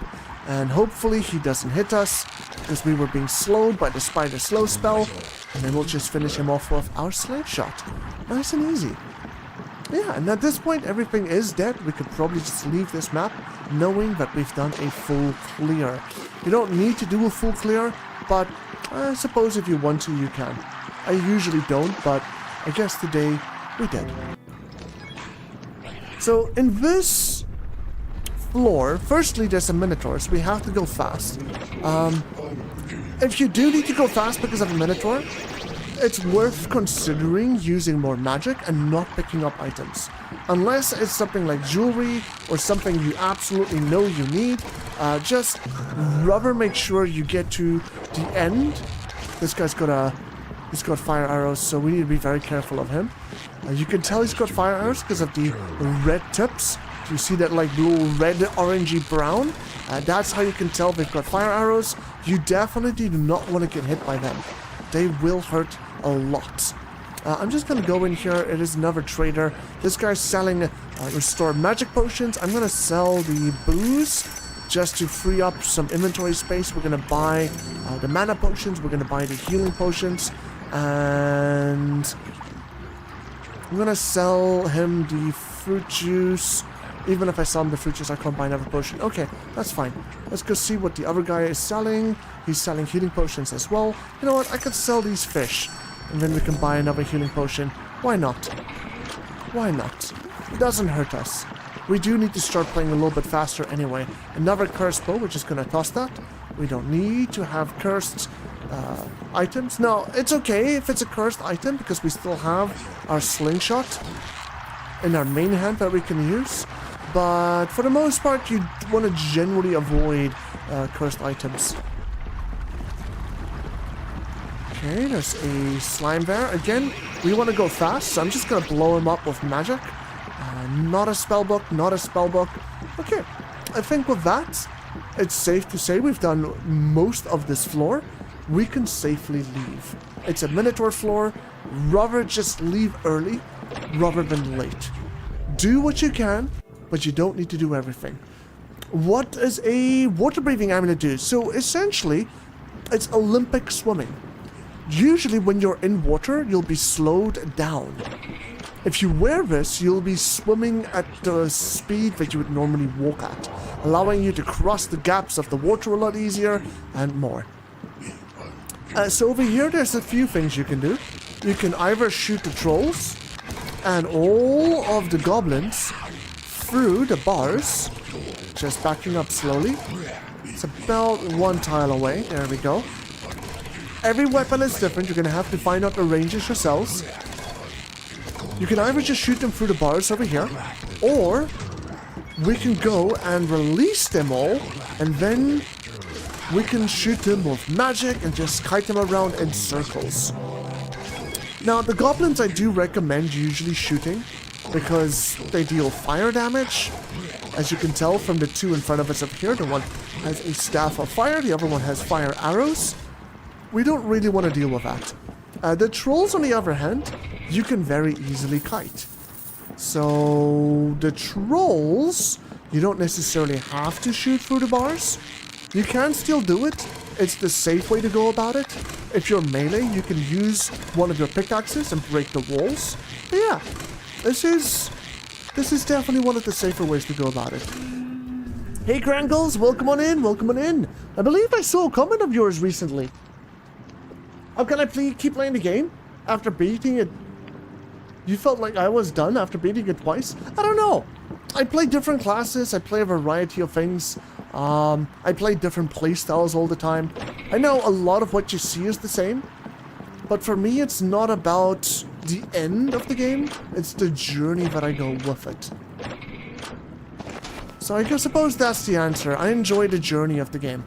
and hopefully he doesn't hit us, because we were being slowed by the spider slow spell, and then we'll just finish him off with our slave shot. Nice and easy. Yeah, and at this point everything is dead. We could probably just leave this map knowing that we've done a full clear. You don't need to do a full clear, but I suppose if you want to, you can. I usually don't, but I guess today we did. So in this floor, firstly there's a minotaur, so we have to go fast. If you do need to go fast because of a minotaur, it's worth considering using more magic and not picking up items. Unless it's something like jewelry or something you absolutely know you need, just rather make sure you get to the end. This guy's got fire arrows, so we need to be very careful of him. You can tell he's got fire arrows because of the red tips. You see that like little red, orangey brown? That's how you can tell they've got fire arrows. You definitely do not want to get hit by them. They will hurt a lot. I'm just going to go in here. It is another trader. This guy's selling restored magic potions. I'm going to sell the booze just to free up some inventory space. We're going to buy the mana potions. We're going to buy the healing potions. And I'm going to sell him the fruit juice. Even if I sell him the fruit juice, I can't buy another potion. Okay, that's fine. Let's go see what the other guy is selling. He's selling healing potions as well. You know what? I could sell these fish. And then we can buy another healing potion. Why not? Why not? It doesn't hurt us. We do need to start playing a little bit faster anyway. Another cursed bow. We're just going to toss that. We don't need to have cursed items. No, it's okay if it's a cursed item because we still have our slingshot in our main hand that we can use. But for the most part, you want to generally avoid cursed items. Okay, there's a slime there. Again, we want to go fast, so I'm just going to blow him up with magic. Not a spellbook, not a spellbook. Okay, I think with that, it's safe to say we've done most of this floor. We can safely leave. It's a Minotaur floor. Rather just leave early rather than late. Do what you can, but you don't need to do everything. What does a water breathing amulet do? So essentially, it's Olympic swimming. Usually when you're in water, you'll be slowed down. If you wear this, you'll be swimming at the speed that you would normally walk at, allowing you to cross the gaps of the water a lot easier and more. So over here, there's a few things you can do. You can either shoot the trolls and all of the goblins through the bars, just backing up slowly. It's about one tile away. There we go. Every weapon is different. You're going to have to find out the ranges yourselves. You can either just shoot them through the bars over here, or we can go and release them all, and then we can shoot them with magic and just kite them around in circles. Now, the goblins I do recommend usually shooting because they deal fire damage. As you can tell from the two in front of us up here, the one has a staff of fire, the other one has fire arrows. We don't really want to deal with that. The trolls, on the other hand, you can very easily kite. So the trolls, you don't necessarily have to shoot through the bars. You can still do it. It's the safe way to go about it. If you're melee, you can use one of your pickaxes and break the walls. But yeah, this is definitely one of the safer ways to go about it. Hey Krangles, welcome on in, welcome on in. I believe I saw a comment of yours recently. How can I keep playing the game after beating it? You felt like I was done after beating it twice? I don't know. I play different classes. I play a variety of things. I play different playstyles all the time. I know a lot of what you see is the same. But for me, it's not about the end of the game. It's the journey that I go with it. So I suppose that's the answer. I enjoy the journey of the game.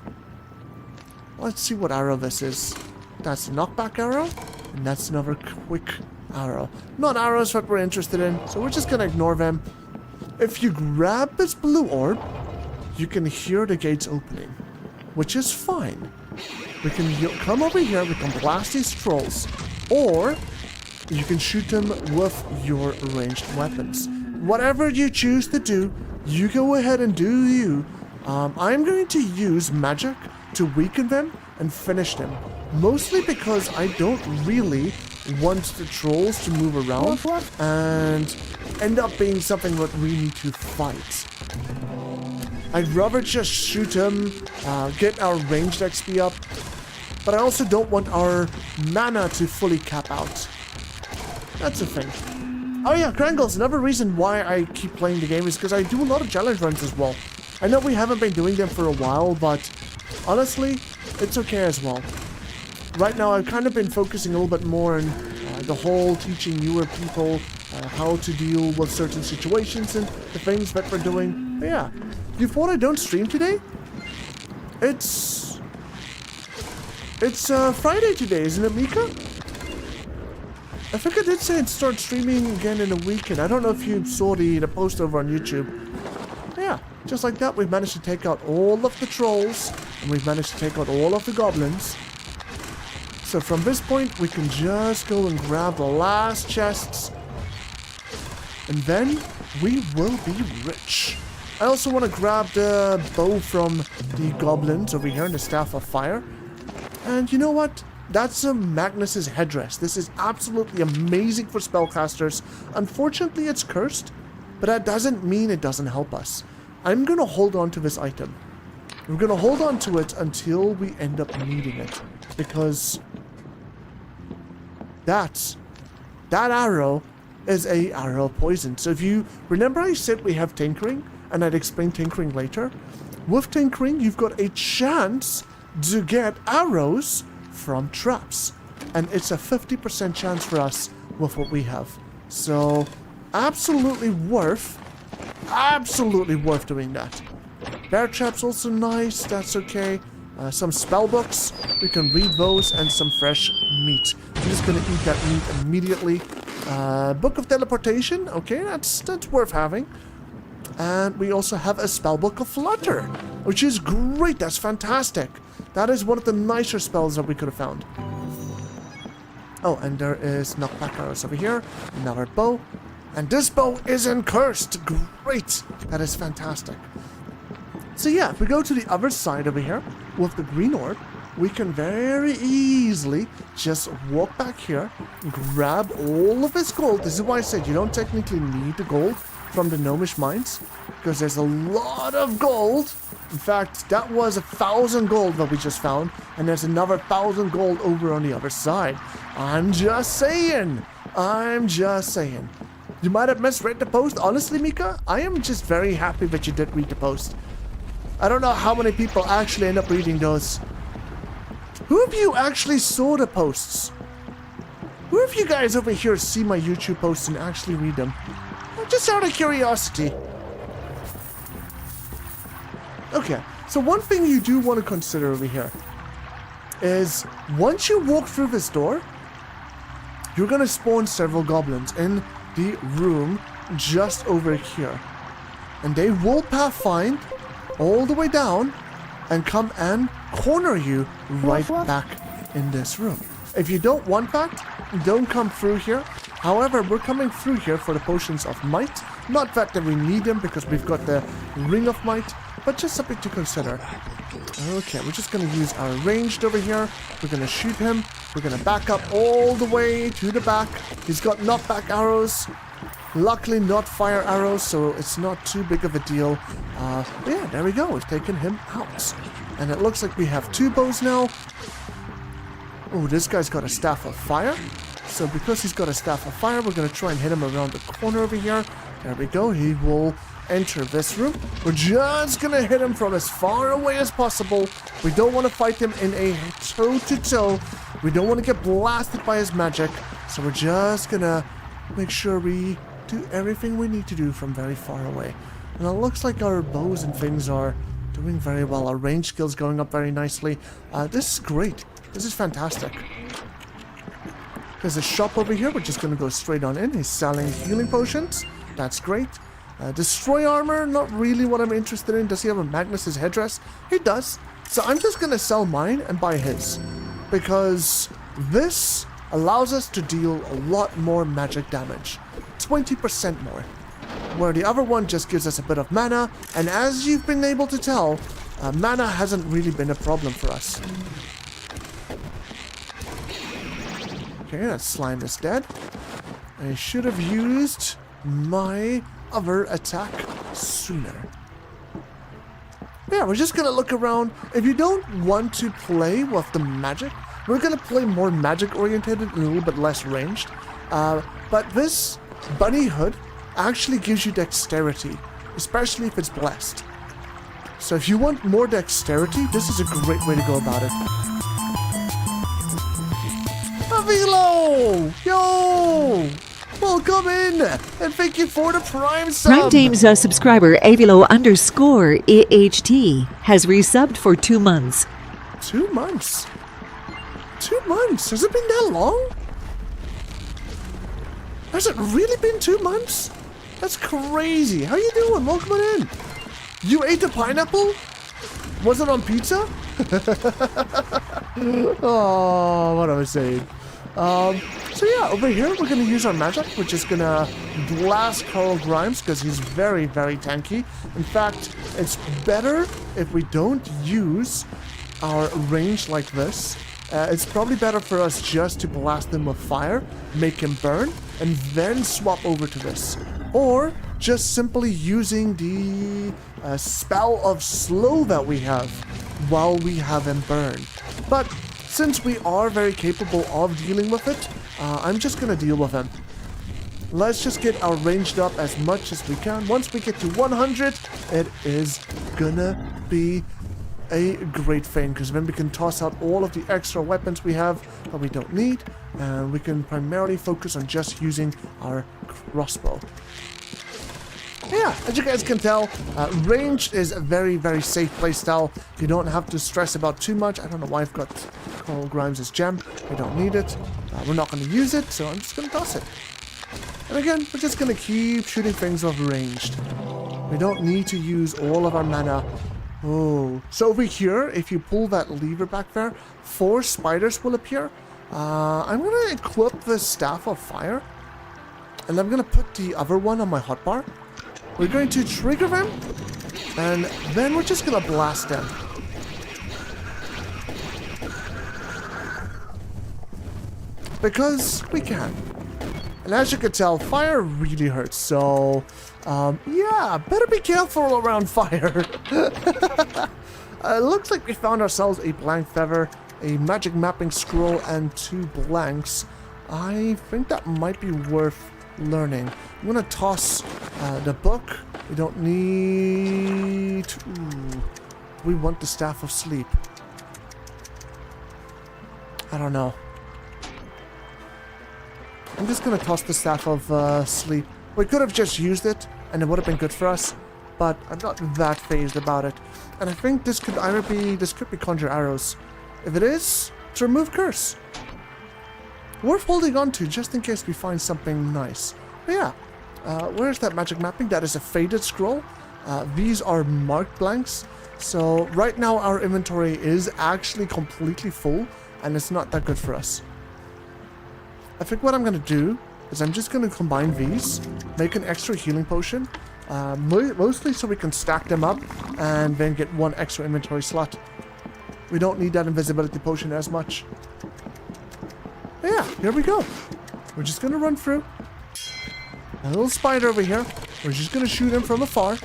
Let's see what arrow this is. That's a knockback arrow, and that's another quick arrow. Not arrows that we're interested in, so we're just gonna ignore them. If you grab this blue orb, you can hear the gates opening, which is fine. We can come over here, we can blast these trolls, or you can shoot them with your ranged weapons. Whatever you choose to do, you go ahead and do you. I'm going to use magic to weaken them and finish them. Mostly because I don't really want the trolls to move around and end up being something that we need to fight. I'd rather just shoot them, get our ranged XP up, but I also don't want our mana to fully cap out. That's the thing. Oh yeah, Krangles, another reason why I keep playing the game is because I do a lot of challenge runs as well. I know we haven't been doing them for a while, but honestly, it's okay as well. right now I've kind of been focusing a little bit more on the whole teaching newer people how to deal with certain situations and the things that we're doing. But yeah, you thought I don't stream today? It's Friday today, isn't it, Mika? I think I did say I'd start streaming again in a week, and I don't know if you saw the post over on YouTube. Yeah, just like that, we've managed to take out all of the trolls, and we've managed to take out all of the goblins. So from this point, we can just go and grab the last chests, and then we will be rich. I also want to grab the bow from the goblins over here and the staff of fire. And you know what? That's Magnus's headdress. This is absolutely amazing for spellcasters. Unfortunately, it's cursed, but that doesn't mean it doesn't help us. I'm going to hold on to this item. We're going to hold on to it until we end up needing it, because that arrow is a arrow of poison. So if you remember, I said we have tinkering, and I'd explain tinkering later. With tinkering, you've got a chance to get arrows from traps, and it's a 50% chance for us with what we have. So absolutely worth doing that. Bear traps also nice, that's okay. Some spell books, we can read those, and some fresh meat. I'm just gonna eat that meat immediately. Book of teleportation, okay, that's worth having. And we also have a spellbook of Flutter, which is great. That's fantastic. That is one of the nicer spells that we could have found. Oh, and there is knockback arrows over here. Another bow. And this bow isn't cursed. Great. That is fantastic. So yeah, if we go to the other side over here with the green orb, we can very easily just walk back here, grab all of this gold. This is why I said you don't technically need the gold from the gnomish mines, because there's a lot of gold. In fact, that was 1,000 gold that we just found, and there's another 1,000 gold over on the other side. I'm just saying. You might have misread the post. Honestly, Mika, I am just very happy that you did read the post. I don't know how many people actually end up reading those. Who of you actually saw the posts? Who of you guys over here see my YouTube posts and actually read them? Just out of curiosity. Okay, so one thing you do want to consider over here is once you walk through this door, you're going to spawn several goblins in the room just over here. And they will pathfind all the way down and come and corner you right back in this room. If you don't want that, don't come through here. However, we're coming through here for the potions of might. Not that we need them because we've got the ring of might, but just something to consider. Okay, we're just going to use our ranged over here. We're going to shoot him. We're going to back up all the way to the back. He's got knockback arrows. Luckily not fire arrows, so it's not too big of a deal. Yeah, there we go. We've taken him out. And it looks like we have 2 bows now. Oh, this guy's got a staff of fire. So because he's got a staff of fire, we're going to try and hit him around the corner over here. There we go. He will enter this room. We're just going to hit him from as far away as possible. We don't want to fight him in a toe-to-toe. We don't want to get blasted by his magic. So we're just going to make sure we do everything we need to do from very far away. And it looks like our bows and things are doing very well. Our range skills going up very nicely. This is great. This is fantastic. There's a shop over here. We're just going to go straight on in. He's selling healing potions. That's great. Destroy armor, not really what I'm interested in. Does he have a Magnus's headdress? He does. So I'm just going to sell mine and buy his. Because this allows us to deal a lot more magic damage. 20% more. Where the other one just gives us a bit of mana. And as you've been able to tell, mana hasn't really been a problem for us. Okay, that slime is dead. I should have used my other attack sooner. Yeah, we're just gonna look around. If you don't want to play with the magic, we're gonna play more magic oriented and a little bit less ranged. But this bunny hood actually gives you dexterity, especially if it's blessed. So if you want more dexterity, this is a great way to go about it. Avilo! Yo! Welcome in! And thank you for the Prime sub! Prime Dame's subscriber Avilo_AHT has resubbed for 2 months. 2 months? 2 months? Has it been that long? Has it really been 2 months? That's crazy. How you doing? Welcome on in. You ate a pineapple? Was it on pizza? Oh, what am I saying? So yeah, over here we're gonna use our magic, which is gonna blast Carl Grimes because he's very, very tanky. In fact, it's better if we don't use our range like this. It's probably better for us just to blast him with fire, make him burn, and then swap over to this. Or just simply using the spell of slow that we have while we have him burn. But since we are very capable of dealing with it, I'm just gonna deal with him. Let's just get our ranged up as much as we can. Once we get to 100, it is gonna be a great thing, because then we can toss out all of the extra weapons we have that we don't need, and we can primarily focus on just using our crossbow. Yeah, as you guys can tell, ranged is a very, very safe playstyle. You don't have to stress about too much. I don't know why I've got Carl Grimes' gem. I don't need it. We're not going to use it, so I'm just going to toss it. And again, we're just going to keep shooting things with ranged. We don't need to use all of our mana. Oh, so over here, if you pull that lever back there, 4 spiders will appear. I'm going to equip the Staff of Fire, and I'm going to put the other one on my hotbar. We're going to trigger them, and then we're just going to blast them. Because we can. And as you can tell, fire really hurts, so yeah, better be careful around fire. It looks like we found ourselves a blank feather, a magic mapping scroll, and 2 blanks. I think that might be worth learning. I'm gonna toss the book. We don't need... Ooh, we want the Staff of Sleep. I don't know. I'm just gonna toss the Staff of Sleep. We could have just used it, and it would have been good for us, but I'm not that phased about it. And I think this could either be... This could be Conjure Arrows. If it is, to remove Curse. Worth holding on to, just in case we find something nice. But yeah, where's that magic mapping? That is a faded scroll. These are marked blanks. So right now our inventory is actually completely full, and it's not that good for us. I think what I'm going to do is I'm just going to combine these, make an extra healing potion, mostly so we can stack them up and then get 1 extra inventory slot. We don't need that invisibility potion as much. But yeah, here we go. We're just going to run through. A little spider over here. We're just going to shoot him from afar.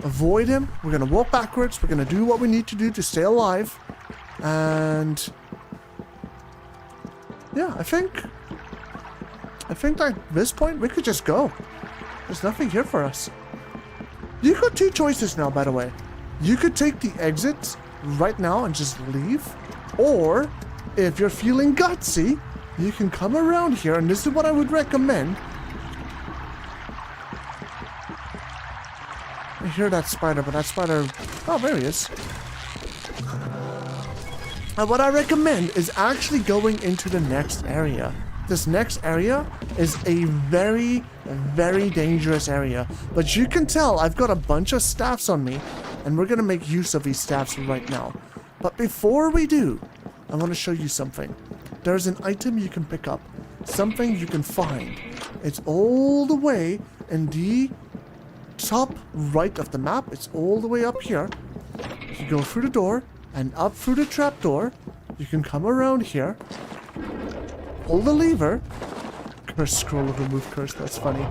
Avoid him. We're going to walk backwards. We're going to do what we need to do to stay alive. And... yeah, I think at this point we could just go. There's nothing here for us. You got 2 choices now, by the way. You could take the exit right now and just leave. Or, if you're feeling gutsy, you can come around here, and this is what I would recommend. I hear that spider, but that spider... oh, there he is. And what I recommend is actually going into the next area. This next area is a very, very dangerous area. But you can tell I've got a bunch of staffs on me, and we're going to make use of these staffs right now. But before we do, I want to show you something. There's an item you can pick up. Something you can find. It's all the way in the top right of the map. It's all the way up here. You go through the door and up through the trapdoor. You can come around here. Pull the lever. Curse scroll of remove curse. That's funny.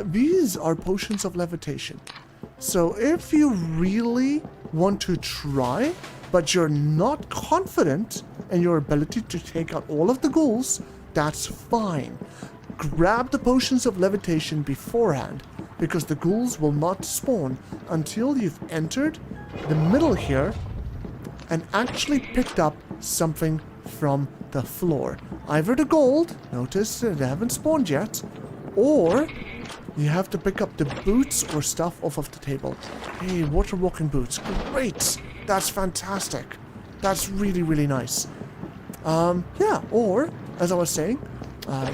These are potions of levitation. So if you really want to try, but you're not confident in your ability to take out all of the ghouls, that's fine. Grab the potions of levitation beforehand, because the ghouls will not spawn until you've entered the middle here and actually picked up something from the floor. Either the gold, notice they haven't spawned yet, or you have to pick up the boots or stuff off of the table. Hey, water walking boots. Great. That's fantastic. That's really, really nice. Yeah, or, as I was saying,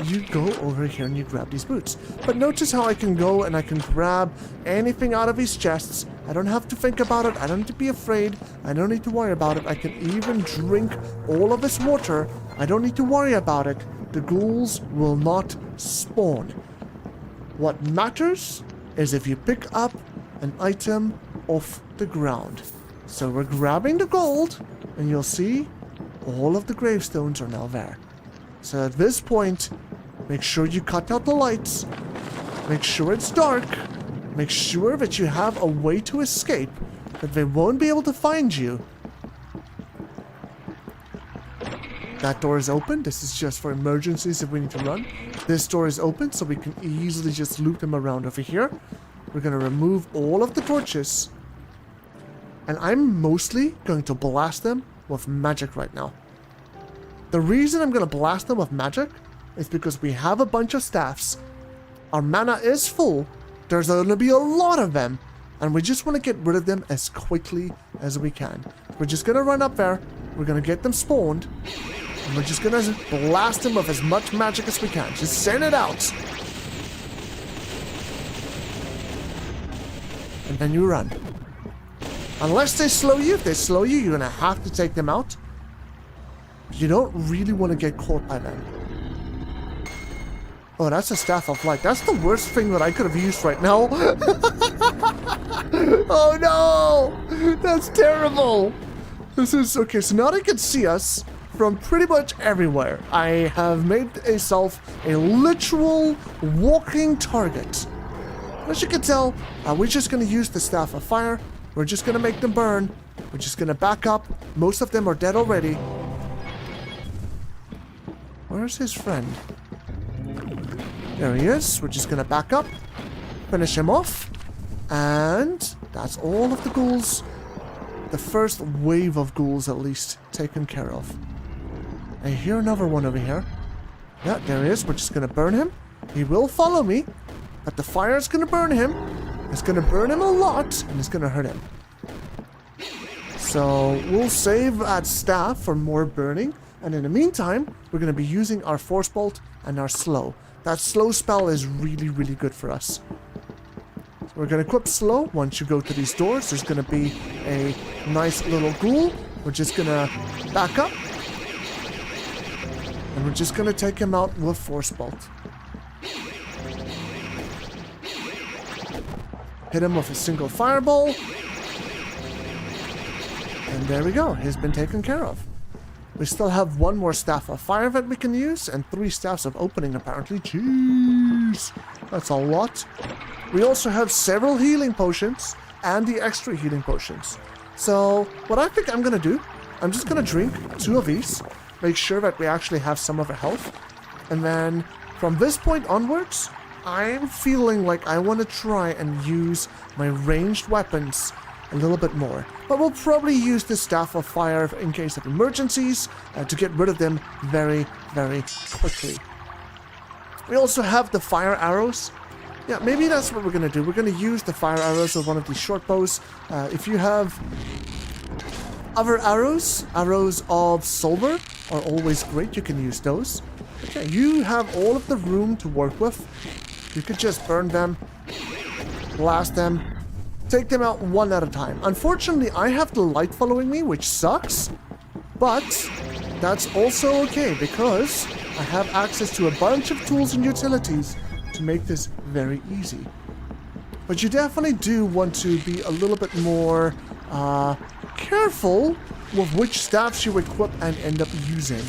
you go over here and you grab these boots. But notice how I can go and I can grab anything out of these chests. I don't have to think about it. I don't need to be afraid. I don't need to worry about it. I can even drink all of this water. I don't need to worry about it. The ghouls will not spawn. What matters is if you pick up an item off the ground. So we're grabbing the gold, and you'll see all of the gravestones are now there. So at this point, make sure you cut out the lights. Make sure it's dark. Make sure that you have a way to escape, that they won't be able to find you. That door is open. This is just for emergencies if we need to run. This door is open, so we can easily just loop them around over here. We're going to remove all of the torches. And I'm mostly going to blast them with magic right now. The reason I'm going to blast them with magic is because we have a bunch of staffs. Our mana is full. There's going to be a lot of them. And we just want to get rid of them as quickly as we can. We're just going to run up there. We're going to get them spawned. And we're just going to blast them with as much magic as we can. Just send it out. And then you run. Unless they slow you. If they slow you, you're going to have to take them out. You don't really want to get caught by them. Oh, that's a Staff of Light. That's the worst thing that I could have used right now. Oh no! That's terrible! This is... Okay, so now they can see us from pretty much everywhere. I have made myself a literal walking target. As you can tell, we're just going to use the Staff of Fire. We're just going to make them burn. We're just going to back up. Most of them are dead already. Where's his friend? There he is. We're just going to back up. Finish him off. And that's all of the ghouls. The first wave of ghouls, at least, taken care of. I hear another one over here. Yeah, there he is. We're just going to burn him. He will follow me. But the fire is going to burn him. It's going to burn him a lot. And it's going to hurt him. So we'll save that staff for more burning. And in the meantime, we're going to be using our Force Bolt and our Slow. That Slow spell is really, really good for us. So we're going to equip Slow. Once you go to these doors, there's going to be a nice little ghoul. We're just going to back up. And we're just going to take him out with Force Bolt. Hit him with a single fireball. And there we go. He's been taken care of. We still have one more Staff of Fire that we can use, and 3 Staffs of Opening, apparently. Jeez! That's a lot. We also have several healing potions, and the extra healing potions. So, what I think I'm going to do, I'm just going to drink 2 of these, make sure that we actually have some of our health, and then, from this point onwards, I'm feeling like I want to try and use my ranged weapons a little bit more. But we'll probably use the Staff of Fire in case of emergencies to get rid of them very, very quickly. We also have the fire arrows. Yeah, maybe that's what we're going to do. We're going to use the fire arrows with one of these short bows. If you have other arrows, arrows of silver are always great. You can use those. Okay, you have all of the room to work with. You could just burn them, blast them, take them out one at a time. Unfortunately, I have the light following me, which sucks. But that's also okay because I have access to a bunch of tools and utilities to make this very easy. But you definitely do want to be a little bit more careful with which staffs you equip and end up using.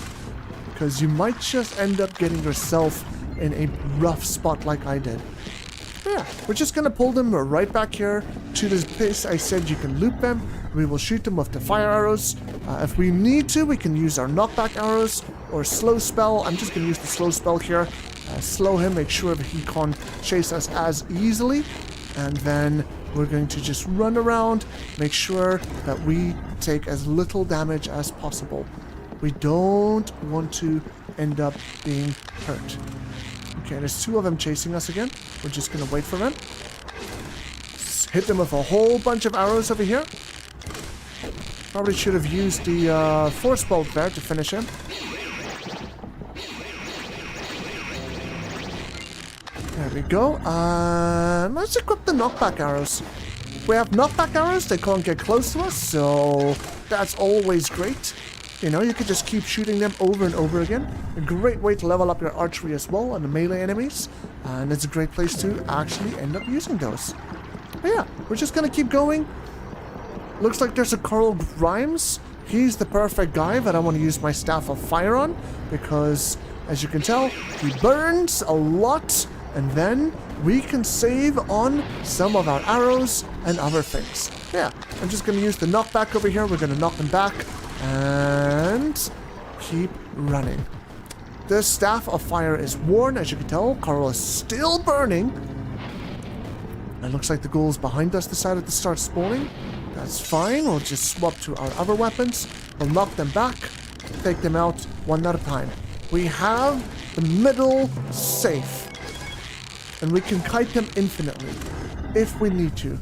Because you might just end up getting yourself in a rough spot like I did. Yeah, we're just going to pull them right back here to this place I said you can loop them. We will shoot them with the fire arrows. If we need to, we can use our knockback arrows or slow spell. I'm just going to use the slow spell here. Slow him, make sure that he can't chase us as easily. And then we're going to just run around, make sure that we take as little damage as possible. We don't want to end up being hurt. Okay, there's 2 of them chasing us again. We're just gonna wait for them. Hit them with a whole bunch of arrows over here. Probably should have used the force bolt there to finish him. There we go. Let's equip the knockback arrows. If we have knockback arrows, they can't get close to us, so that's always great. You know, you could just keep shooting them over and over again. A great way to level up your archery as well on the melee enemies. And it's a great place to actually end up using those. But yeah, we're just gonna keep going. Looks like there's a Carl Grimes. He's the perfect guy that I want to use my Staff of Fire on. Because, as you can tell, he burns a lot. And then we can save on some of our arrows and other things. Yeah, I'm just gonna use the knockback over here. We're gonna knock them back. And keep running. The Staff of Fire is worn, as you can tell. Carl is still burning. It looks like the ghouls behind us decided to start spawning. That's fine. We'll just swap to our other weapons. We'll knock them back. Take them out one at a time. We have the middle safe. And we can kite them infinitely if we need to.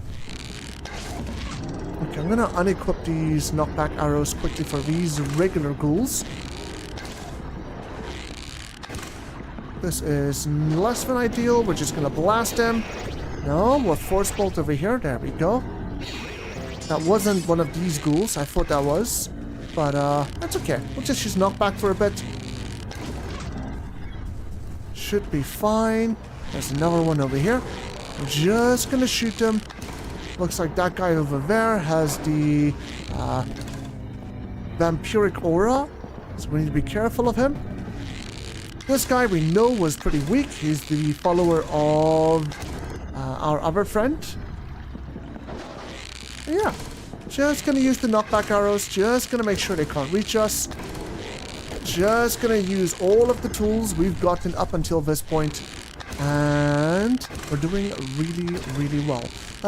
Okay, I'm gonna unequip these knockback arrows quickly for these regular ghouls. This is less than ideal. We're just gonna blast them. No, we're force bolt over here. There we go. That wasn't one of these ghouls. I thought that was. But that's okay. We'll just use knockback for a bit. Should be fine. There's another one over here. I'm just gonna shoot them. Looks like that guy over there has the vampiric aura, so we need to be careful of him. This guy we know was pretty weak. He's the follower of our other friend. And yeah, just gonna use the knockback arrows. Just gonna make sure they can't reach us. Just gonna use all of the tools we've gotten up until this point. And we're doing really, really well.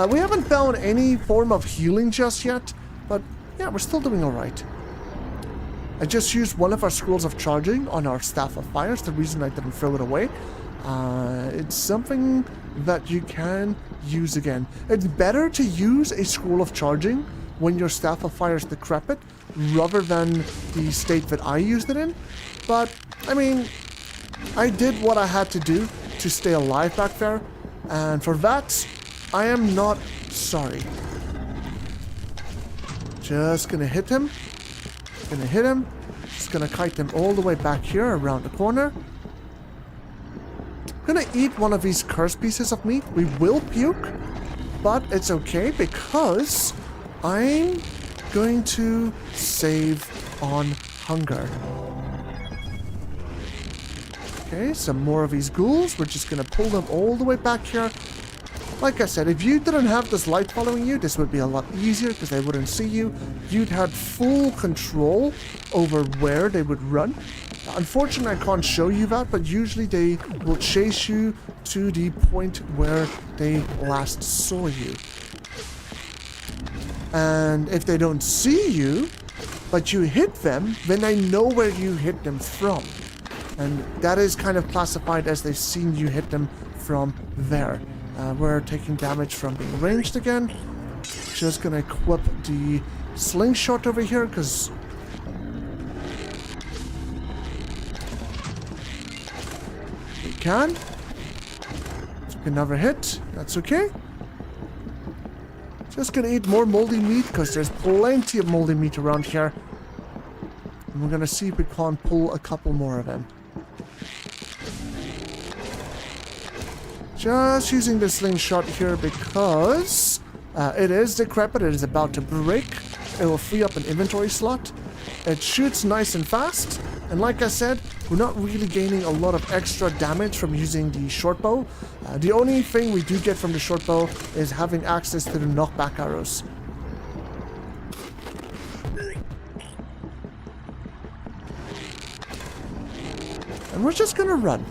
We haven't found any form of healing just yet, but yeah, we're still doing alright. I just used one of our scrolls of charging on our Staff of Fire. It's the reason I didn't throw it away. It's something that you can use again. It's better to use a scroll of charging when your Staff of Fire is decrepit, rather than the state that I used it in. But, I mean, I did what I had to do to stay alive back there, and for that, I am not sorry. Just gonna hit him. Gonna hit him. Just gonna kite him all the way back here around the corner. I'm gonna eat one of these cursed pieces of meat. We will puke, but it's okay because I'm going to save on hunger. Okay, some more of these ghouls. We're just gonna pull them all the way back here. Like I said, if you didn't have this light following you, this would be a lot easier because they wouldn't see you. You'd have full control over where they would run. Unfortunately, I can't show you that, but usually they will chase you to the point where they last saw you. And if they don't see you, but you hit them, then they know where you hit them from. And that is kind of classified as they've seen you hit them from there. We're taking damage from being ranged again. Just gonna equip the slingshot over here, because we can. Took another hit. That's okay. Just gonna eat more moldy meat, because there's plenty of moldy meat around here. And we're gonna see if we can't pull a couple more of them. Just using the slingshot here because it is decrepit. It is about to break. It will free up an inventory slot. It shoots nice and fast. And like I said, we're not really gaining a lot of extra damage from using the short bow. The only thing we do get from the short bow is having access to the knockback arrows. And we're just gonna run.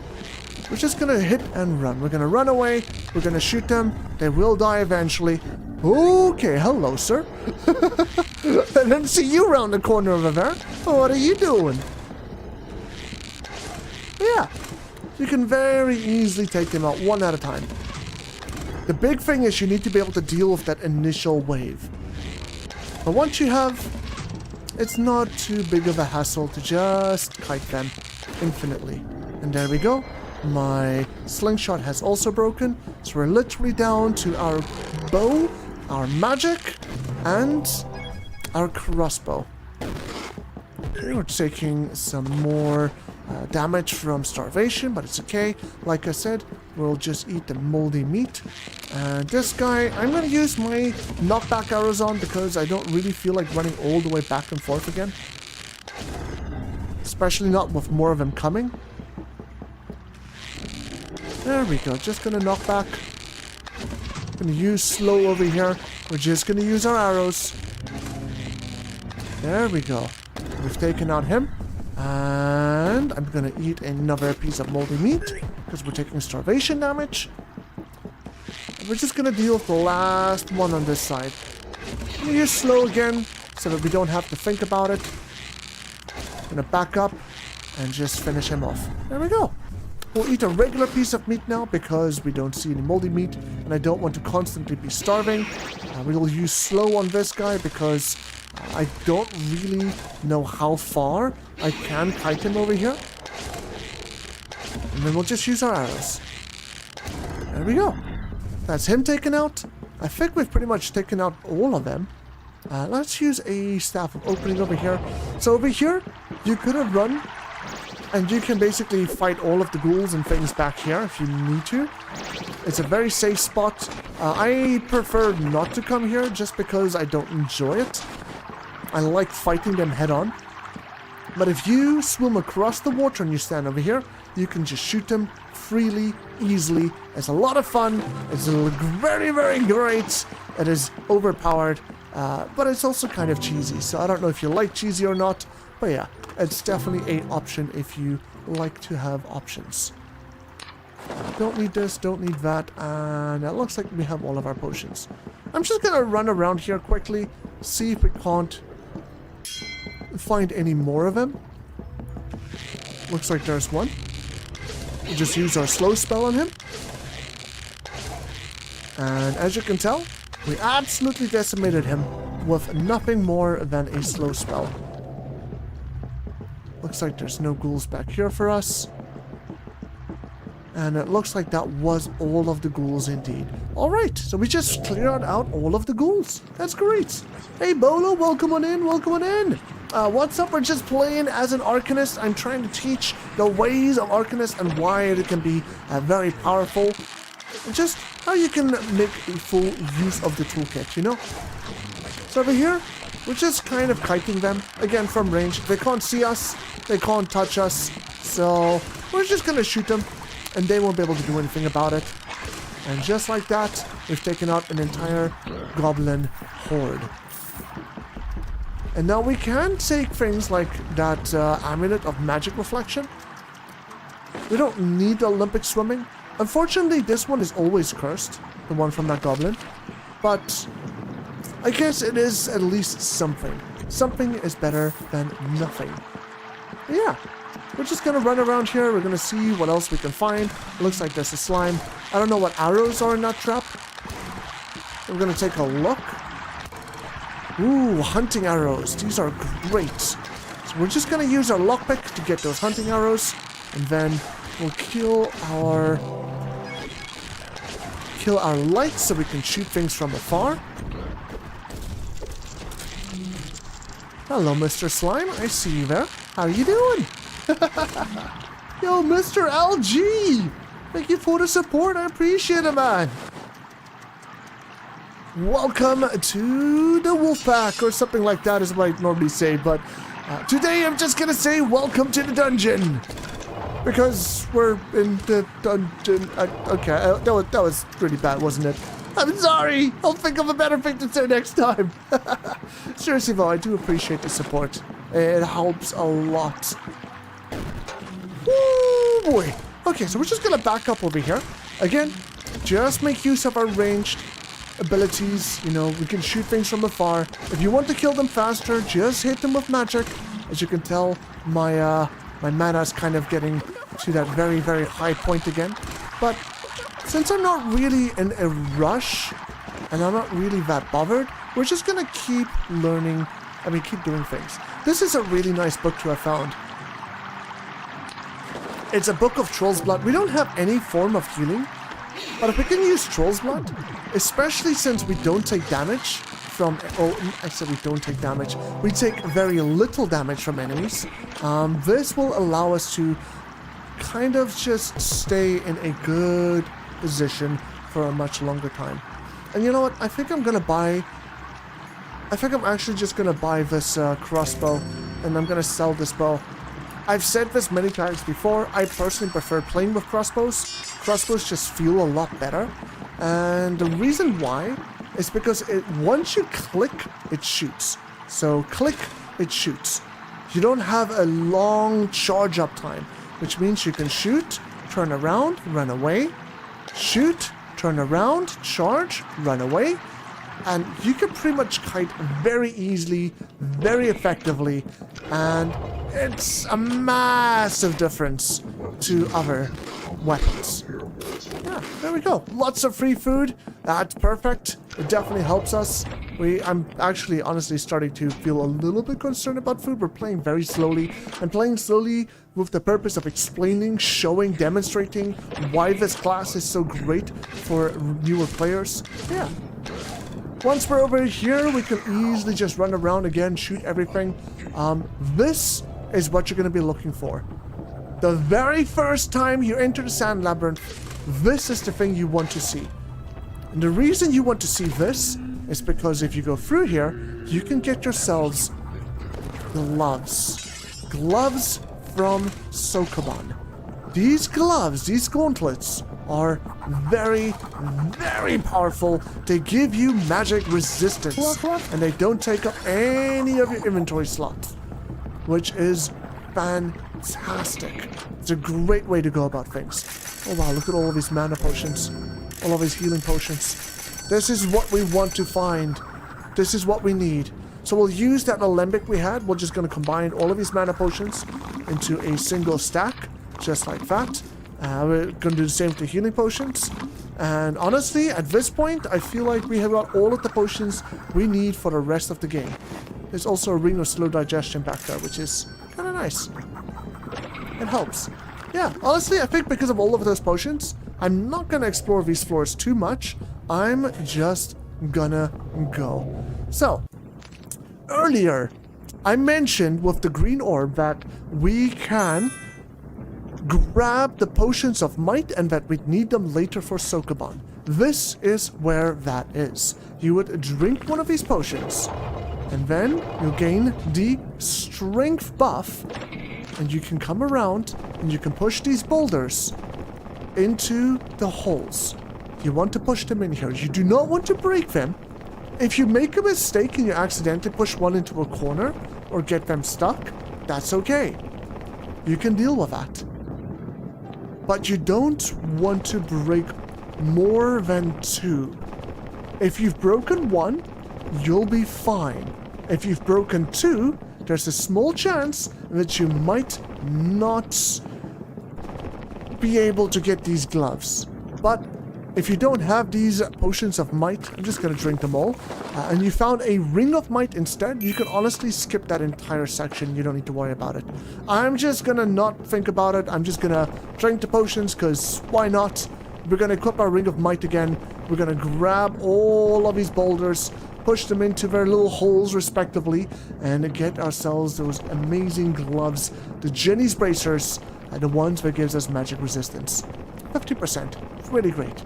We're just gonna hit and run. We're gonna run away. We're gonna shoot them. They will die eventually. Okay, hello, sir. I didn't see you around the corner over there. What are you doing? Yeah, you can very easily take them out one at a time. The big thing is you need to be able to deal with that initial wave. But once you have, it's not too big of a hassle to just kite them infinitely. And there we go. My slingshot has also broken, so we're literally down to our bow, our magic, and our crossbow. Okay, we're taking some more damage from starvation, but it's okay. Like I said, we'll just eat the moldy meat. And this guy, I'm going to use my knockback arrows on because I don't really feel like running all the way back and forth again. Especially not with more of them coming. There we go, just going to knock back. Going to use slow over here. We're just going to use our arrows. There we go. We've taken out him. And I'm going to eat another piece of moldy meat because we're taking starvation damage. And we're just going to deal with the last one on this side. I'm going to use slow again so that we don't have to think about it. I'm going to back up and just finish him off. There we go. We'll eat a regular piece of meat now because we don't see any moldy meat and I don't want to constantly be starving. We'll use slow on this guy because I don't really know how far I can kite him over here. And then we'll just use our arrows. There we go. That's him taken out. I think we've pretty much taken out all of them. Let's use a staff of opening over here. So over here, you could have run and you can basically fight all of the ghouls and things back here if you need to. It's a very safe spot. I prefer not to come here just because I don't enjoy it. I like fighting them head on. But if you swim across the water and you stand over here, you can just shoot them freely, easily. It's a lot of fun. It's very, very great. It is overpowered, but it's also kind of cheesy. So I don't know if you like cheesy or not, but yeah, it's definitely an option if you like to have options. Don't need this, don't need that, and it looks like we have all of our potions. I'm just gonna run around here quickly, see if we can't find any more of them. Looks like there's one. We'll just use our slow spell on him. And as you can tell, we absolutely decimated him with nothing more than a slow spell. Looks like there's no ghouls back here for us. And it looks like that was all of the ghouls indeed. Alright, so we just cleared out all of the ghouls. That's great. Hey Bolo, welcome on in, welcome on in. What's up? We're just playing as an Arcanist. I'm trying to teach the ways of Arcanist and why it can be very powerful. And just how you can make a full use of the toolkit, you know? So over here, we're just kind of kiting them, again from range. They can't see us, they can't touch us, so we're just gonna shoot them, and they won't be able to do anything about it. And just like that, we've taken out an entire goblin horde. And now we can take things like that amulet of magic reflection. We don't need Olympic swimming. Unfortunately, this one is always cursed, the one from that goblin. But I guess it is at least something. Something is better than nothing. Yeah, we're just gonna run around here. We're gonna see what else we can find. It looks like there's a slime. I don't know what arrows are in that trap. We're gonna take a look. Ooh, hunting arrows. These are great. So we're just gonna use our lockpick to get those hunting arrows, and then we'll kill our lights so we can shoot things from afar. Hello, Mr. Slime. I see you there. How are you doing? Yo, Mr. LG! Thank you for the support. I appreciate it, man. Welcome to the Wolfpack, or something like that is what I normally say, but today I'm just gonna say welcome to the dungeon. Because we're in the dungeon. Okay, that was pretty bad, wasn't it? I'm sorry. I'll think of a better thing to say next time. Seriously though, I do appreciate the support. It helps a lot. Woo boy. Okay, so we're just gonna back up over here. Again, just make use of our ranged abilities. You know, we can shoot things from afar. If you want to kill them faster, just hit them with magic. As you can tell, my mana is kind of getting to that very, very high point again. But since I'm not really in a rush, and I'm not really that bothered, we're just gonna keep learning, keep doing things. This is a really nice book to have found. It's a book of Troll's Blood. We don't have any form of healing, but if we can use Troll's Blood, especially since we don't take damage from, I said we don't take damage, we take very little damage from enemies, this will allow us to kind of just stay in a good position for a much longer time. And you know what? I think I'm actually just gonna buy this crossbow, and I'm gonna sell this bow. I've said this many times before, I personally prefer playing with crossbows. Crossbows just feel a lot better. And the reason why is because once you click, it shoots. So click, it shoots. You don't have a long charge up time, which means you can shoot, turn around, run away, shoot, turn around, charge, run away, and you can pretty much kite very easily, very effectively, and it's a massive difference to other weapons. Yeah, there we go. Lots of free food. That's perfect. It definitely helps us. I'm actually honestly starting to feel a little bit concerned about food. We're playing very slowly, and playing slowly with the purpose of explaining, showing, demonstrating why this class is so great for newer players. Yeah. Once we're over here, we can easily just run around again, shoot everything. This is what you're going to be looking for. The very first time you enter the Sand Labyrinth, this is the thing you want to see. And the reason you want to see this is because if you go through here, you can get yourselves gloves. Gloves from Sokoban. These gloves, these gauntlets, are very, very powerful. They give you magic resistance, and they don't take up any of your inventory slots, which is fantastic. It's a great way to go about things. Oh wow, look at all of these mana potions, all of these healing potions. This is what we want to find. This is what we need. So we'll use that alembic we had. We're just going to combine all of these mana potions into a single stack, just like that. We're going to do the same with the healing potions. And honestly, at this point, I feel like we have got all of the potions we need for the rest of the game. There's also a ring of slow digestion back there, which is kind of nice. It helps. Yeah, honestly, I think because of all of those potions, I'm not going to explore these floors too much. I'm just gonna go. So, earlier, I mentioned with the green orb that we can grab the potions of might and that we'd need them later for Sokoban. This is where that is. You would drink one of these potions, and then you'll gain the strength buff, and you can come around and you can push these boulders into the holes. You want to push them in here. You do not want to break them. If you make a mistake and you accidentally push one into a corner or get them stuck, that's okay. You can deal with that. But you don't want to break more than 2. If you've broken 1, you'll be fine. If you've broken 2, there's a small chance that you might not be able to get these gloves. But if you don't have these potions of might, I'm just going to drink them all, and you found a ring of might instead, you can honestly skip that entire section. You don't need to worry about it. I'm just going to not think about it. I'm just going to drink the potions, because why not? We're going to equip our ring of might again. We're going to grab all of these boulders, push them into their little holes respectively, and get ourselves those amazing gloves, the Jenny's bracers, and the ones that gives us magic resistance. 50%. Really great.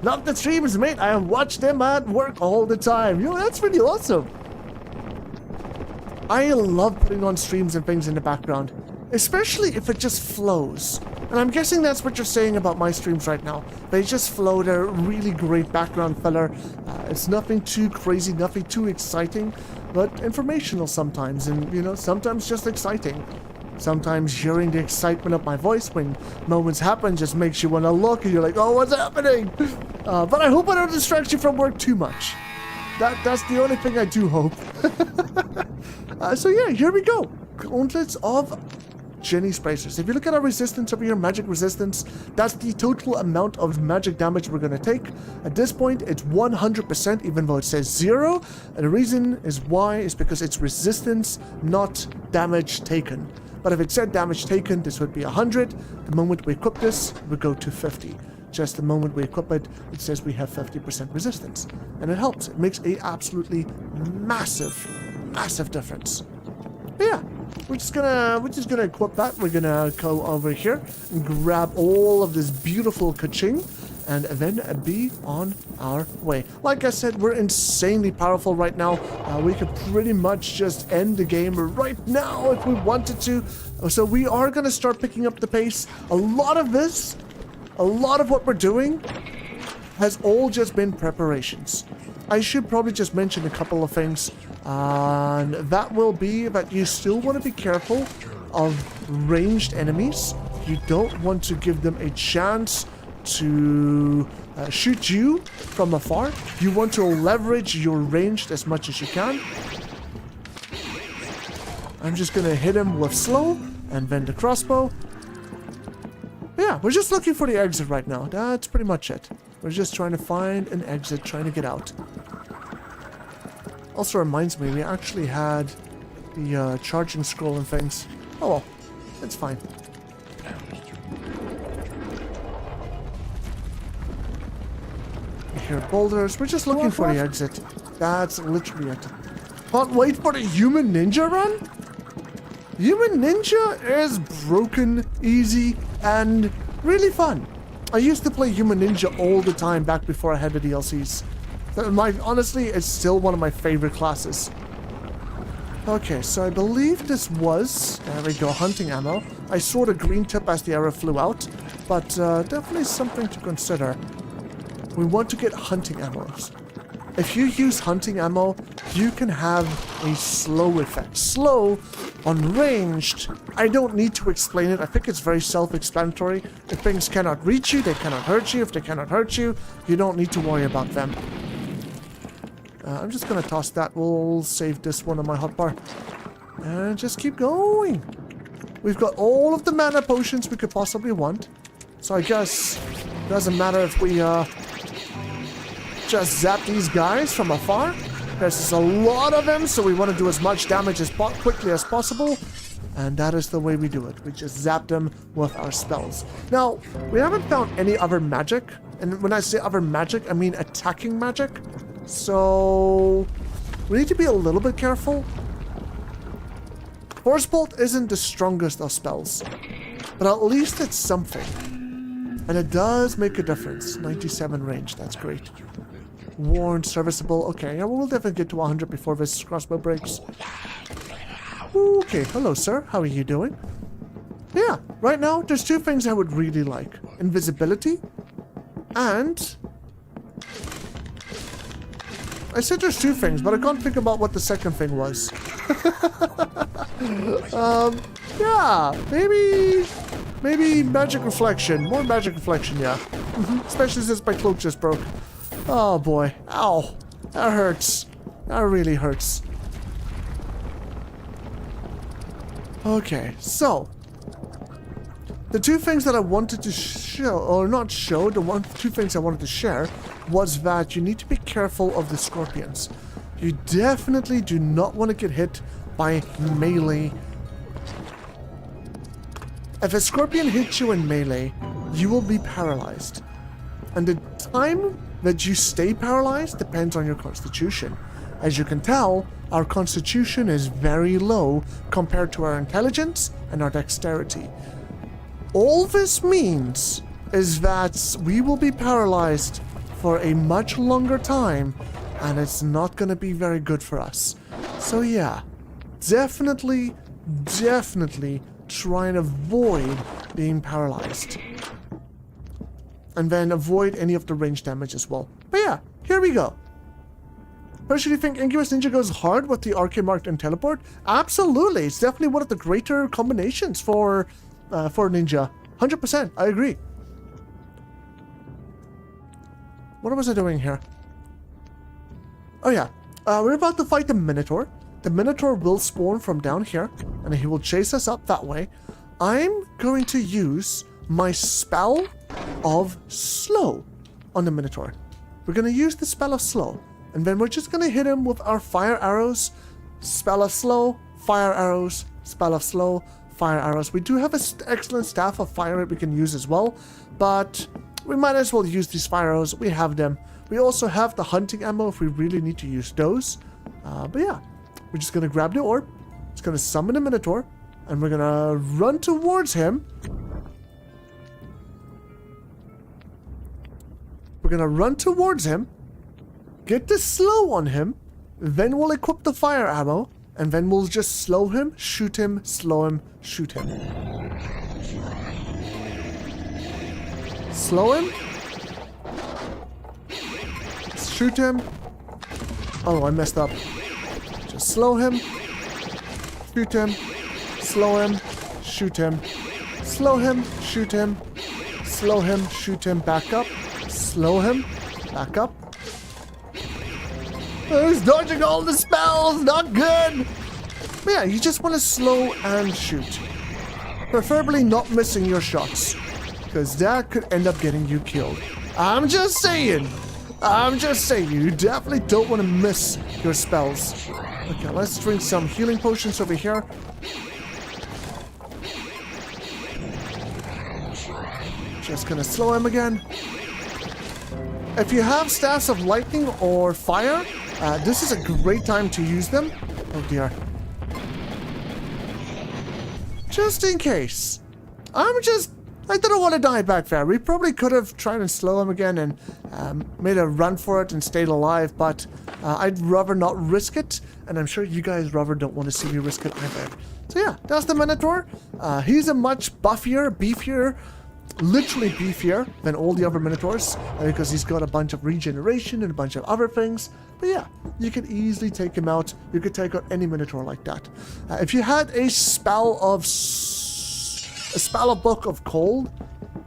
Love the streams, mate. I watch them at work all the time. Yo, that's really awesome. I love putting on streams and things in the background, especially if it just flows. And I'm guessing that's what you're saying about my streams right now. They just flow. They're really great background filler. It's nothing too crazy, nothing too exciting, but informational sometimes, and, you know, sometimes just exciting. Sometimes hearing the excitement of my voice when moments happen just makes you want to look and you're like, oh, what's happening? But I hope I don't distract you from work too much. That's the only thing I do hope. So yeah, here we go. Gauntlets of Jenny's Bracers. If you look at our resistance over here, magic resistance, that's the total amount of magic damage we're going to take. At this point, it's 100%, even though it says 0. And the reason is why is because it's resistance, not damage taken. But if it said damage taken, this would be 100. The moment we equip this, we go to 50. Just the moment we equip it, it says we have 50% resistance. And it helps. It makes a absolutely massive difference. But yeah, we're just gonna equip that. We're gonna go over here and grab all of this beautiful ka-ching and then be on our way. Like I said, we're insanely powerful right now. We could pretty much just end the game right now if we wanted to. So we are gonna start picking up the pace. A lot of what we're doing has all just been preparations. I should probably just mention a couple of things. And that will be that you still want to be careful of ranged enemies. You don't want to give them a chance to shoot you from afar. You want to leverage your ranged as much as you can. I'm just going to hit him with slow and then the crossbow. Yeah, we're just looking for the exit right now. That's pretty much it. We're just trying to find an exit, trying to get out. Also reminds me, we actually had the charging scroll and things. Oh well, it's fine. We hear boulders. We're just looking for the exit. That's literally it. Can't wait for the Human Ninja run? Human Ninja is broken, easy, and really fun. I used to play Human Ninja all the time back before I had the DLCs. Honestly, it's still one of my favorite classes. Okay, so I believe this was... There we go, hunting ammo. I saw the green tip as the arrow flew out, but definitely something to consider. We want to get hunting ammo. If you use hunting ammo, you can have a slow effect. Slow on ranged, I don't need to explain it. I think it's very self-explanatory. If things cannot reach you, they cannot hurt you. If they cannot hurt you, you don't need to worry about them. I'm just going to toss that. We'll save this one on my hotbar. And just keep going. We've got all of the mana potions we could possibly want. So I guess it doesn't matter if we just zap these guys from afar. There's a lot of them, so we want to do as much damage as quickly as possible. And that is the way we do it. We just zap them with our spells. Now, we haven't found any other magic. And when I say other magic, I mean attacking magic. So we need to be a little bit careful. Force Bolt isn't the strongest of spells, but at least it's something. And it does make a difference. 97 range, that's great. Warned, serviceable. Okay, yeah, we'll definitely get to 100 before this crossbow breaks. Okay, hello sir, how are you doing? Yeah, right now there's two things I would really like. Invisibility and... I said there's two things, but I can't think about what the second thing was. Yeah, maybe magic reflection. More magic reflection, yeah. Especially since my cloak just broke. Oh boy, ow, that hurts. That really hurts. Okay, so the two things that I wanted to show, or not show, two things I wanted to share was that you need to be careful of the scorpions. You definitely do not want to get hit by melee. If a scorpion hits you in melee, you will be paralyzed. And the time that you stay paralyzed depends on your constitution. As you can tell, our constitution is very low compared to our intelligence and our dexterity. All this means is that we will be paralyzed for a much longer time, and it's not going to be very good for us. So yeah, definitely try and avoid being paralyzed. And then avoid any of the range damage as well. But yeah, here we go. Percy, do you think Incubus Ninja goes hard with the Arcane Mark and Teleport? Absolutely. It's definitely one of the greater combinations for Ninja. 100%. I agree. What was I doing here? Oh yeah. We're about to fight the Minotaur. The Minotaur will spawn from down here, and he will chase us up that way. I'm going to use my spell of Slow on the Minotaur. We're going to use the spell of Slow, and then we're just going to hit him with our fire arrows. Spell of Slow, fire arrows, spell of Slow, fire arrows. We do have an excellent staff of fire that we can use as well, but we might as well use these fire arrows. We have them. We also have the hunting ammo if we really need to use those. But yeah, we're just going to grab the orb. It's going to summon the Minotaur, and we're going to run towards him. We're going to run towards him, get the slow on him, then we'll equip the fire ammo, and then we'll just slow him, shoot him, slow him, shoot him. Slow him. Shoot him. Oh, I messed up. Just slow him. Shoot him. Slow him. Shoot him. Slow him. Shoot him. Slow him. Shoot him. Back up. Slow him. Back up. Oh, he's dodging all the spells. Not good. But yeah, you just want to slow and shoot. Preferably not missing your shots, because that could end up getting you killed. I'm just saying. You definitely don't want to miss your spells. Okay, let's drink some healing potions over here. Just gonna slow him again. If you have staffs of lightning or fire, this is a great time to use them. Oh dear. Just in case. I didn't want to die back there. We probably could have tried and slow him again and made a run for it and stayed alive, but I'd rather not risk it, and I'm sure you guys rather don't want to see me risk it either. So yeah, that's the Minotaur. He's a much beefier, literally beefier than all the other Minotaurs, because he's got a bunch of regeneration and a bunch of other things. But yeah, you could easily take him out. You could take out any Minotaur like that. If you had a spell of Book of Cold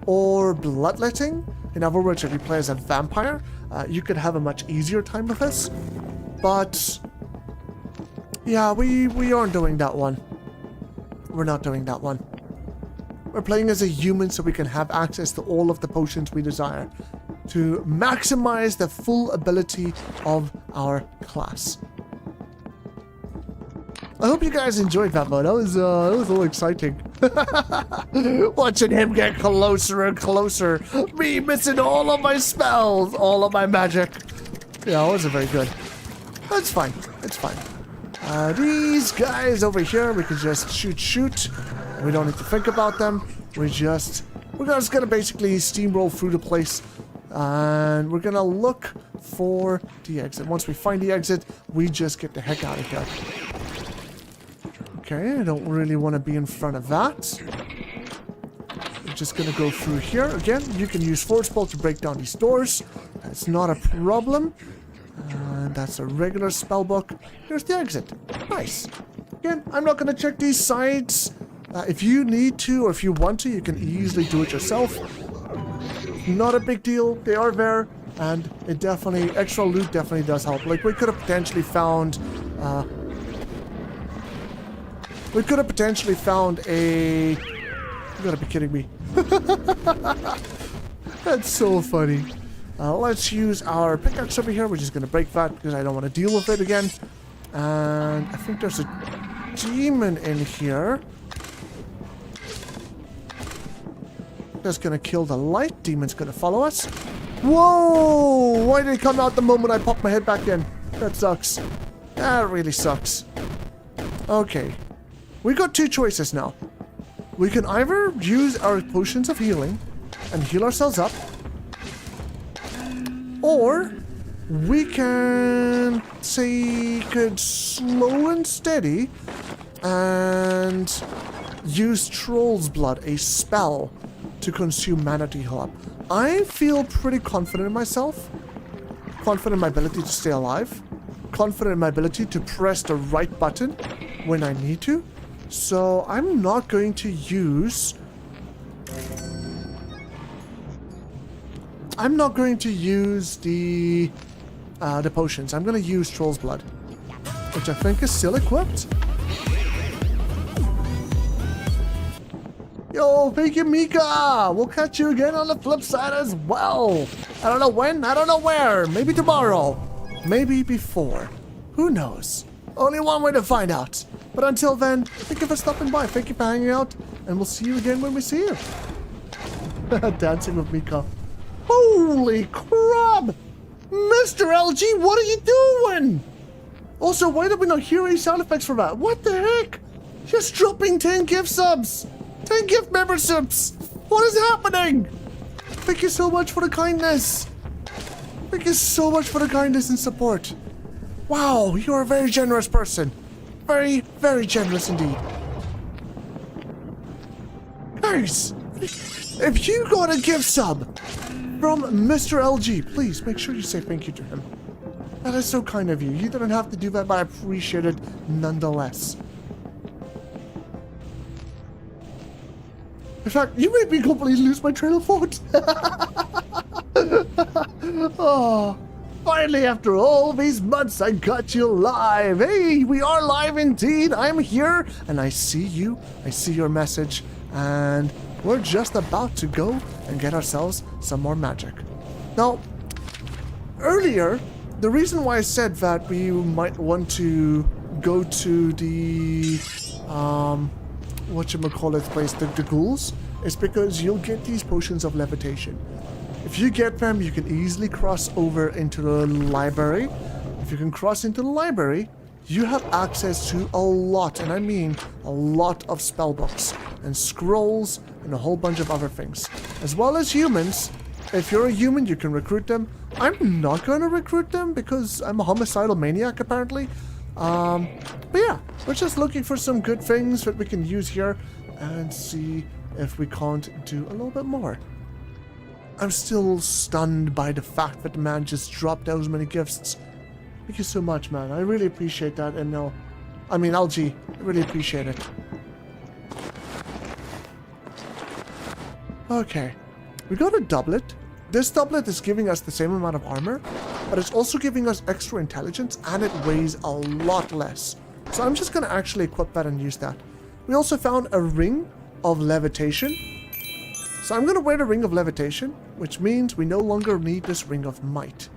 or Bloodletting, in other words, if you play as a vampire, you could have a much easier time with this. But yeah, we aren't doing that one. We're not doing that one. We're playing as a human so we can have access to all of the potions we desire to maximize the full ability of our class. I hope you guys enjoyed that one. That was a little exciting. Watching him get closer and closer. Me missing all of my spells, all of my magic. Yeah, it wasn't very good. That's fine. It's fine. These guys over here, we can just shoot. We don't need to think about them. We're just gonna basically steamroll through the place, and we're gonna look for the exit. Once we find the exit, we just get the heck out of here. Okay, I don't really want to be in front of that. We're just gonna go through here. Again, you can use Force Bolt to break down these doors. That's not a problem. And that's a regular spell book. Here's the exit. Nice. Again, I'm not gonna check these sides. If you need to, or if you want to, you can easily do it yourself. Not a big deal. They are there, and it definitely, extra loot definitely does help. Like, we could have potentially found a... You gotta be kidding me. That's so funny. Let's use our pickaxe over here. We're just gonna break that because I don't want to deal with it again. And I think there's a demon in here. That's gonna kill the light. Demon's gonna follow us. Whoa! Why did it come out the moment I popped my head back in? That sucks. That really sucks. Okay. We got two choices now. We can either use our potions of healing and heal ourselves up, or we can say could slow and steady and use Troll's Blood, a spell, to consume mana to heal up. I feel pretty confident in myself, confident in my ability to stay alive. confident in my ability to press the right button when I need to. So I'm not going to use... the potions. I'm going to use Troll's Blood, which I think is still equipped. Yo, thank you, Mika! We'll catch you again on the flip side as well. I don't know when, I don't know where. Maybe tomorrow. Maybe before. Who knows? Only one way to find out. But until then, thank you for stopping by. Thank you for hanging out. And we'll see you again when we see you. Dancing with Mika. Holy crap! Mr. LG, what are you doing? Also, why did we not hear any sound effects for that? What the heck? Just dropping 10 gift subs. 10 gift memberships! What is happening? Thank you so much for the kindness. Thank you so much for the kindness and support. Wow, you are a very generous person. Very, very generous indeed. Guys, if you got a gift sub from Mr. LG, please make sure you say thank you to him. That is so kind of you. You didn't have to do that, but I appreciate it nonetheless. In fact, you made me completely lose my train of thought. Oh, finally, after all these months, I got you live. Hey, we are live indeed. I'm here, and I see you. I see your message, and we're just about to go and get ourselves some more magic. Now, earlier, the reason why I said that we might want to go to the whatchamacallit place, the ghouls, is because you'll get these potions of levitation. If you get them, you can easily cross over into the library. If you can cross into the library, you have access to a lot, and I mean a lot of spell books and scrolls and a whole bunch of other things. As well as humans. If you're a human, you can recruit them. I'm not going to recruit them because I'm a homicidal maniac, apparently. But yeah, we're just looking for some good things that we can use here and see if we can't do a little bit more. I'm still stunned by the fact that the man just dropped those many gifts. Thank you so much, man. I really appreciate that. And no, I mean, LG, I really appreciate it. Okay, we got a doublet. This doublet is giving us the same amount of armor, but it's also giving us extra intelligence, and it weighs a lot less. So I'm just going to actually equip that and use that. We also found a ring of levitation. So I'm going to wear the ring of levitation, which means we no longer need this ring of might.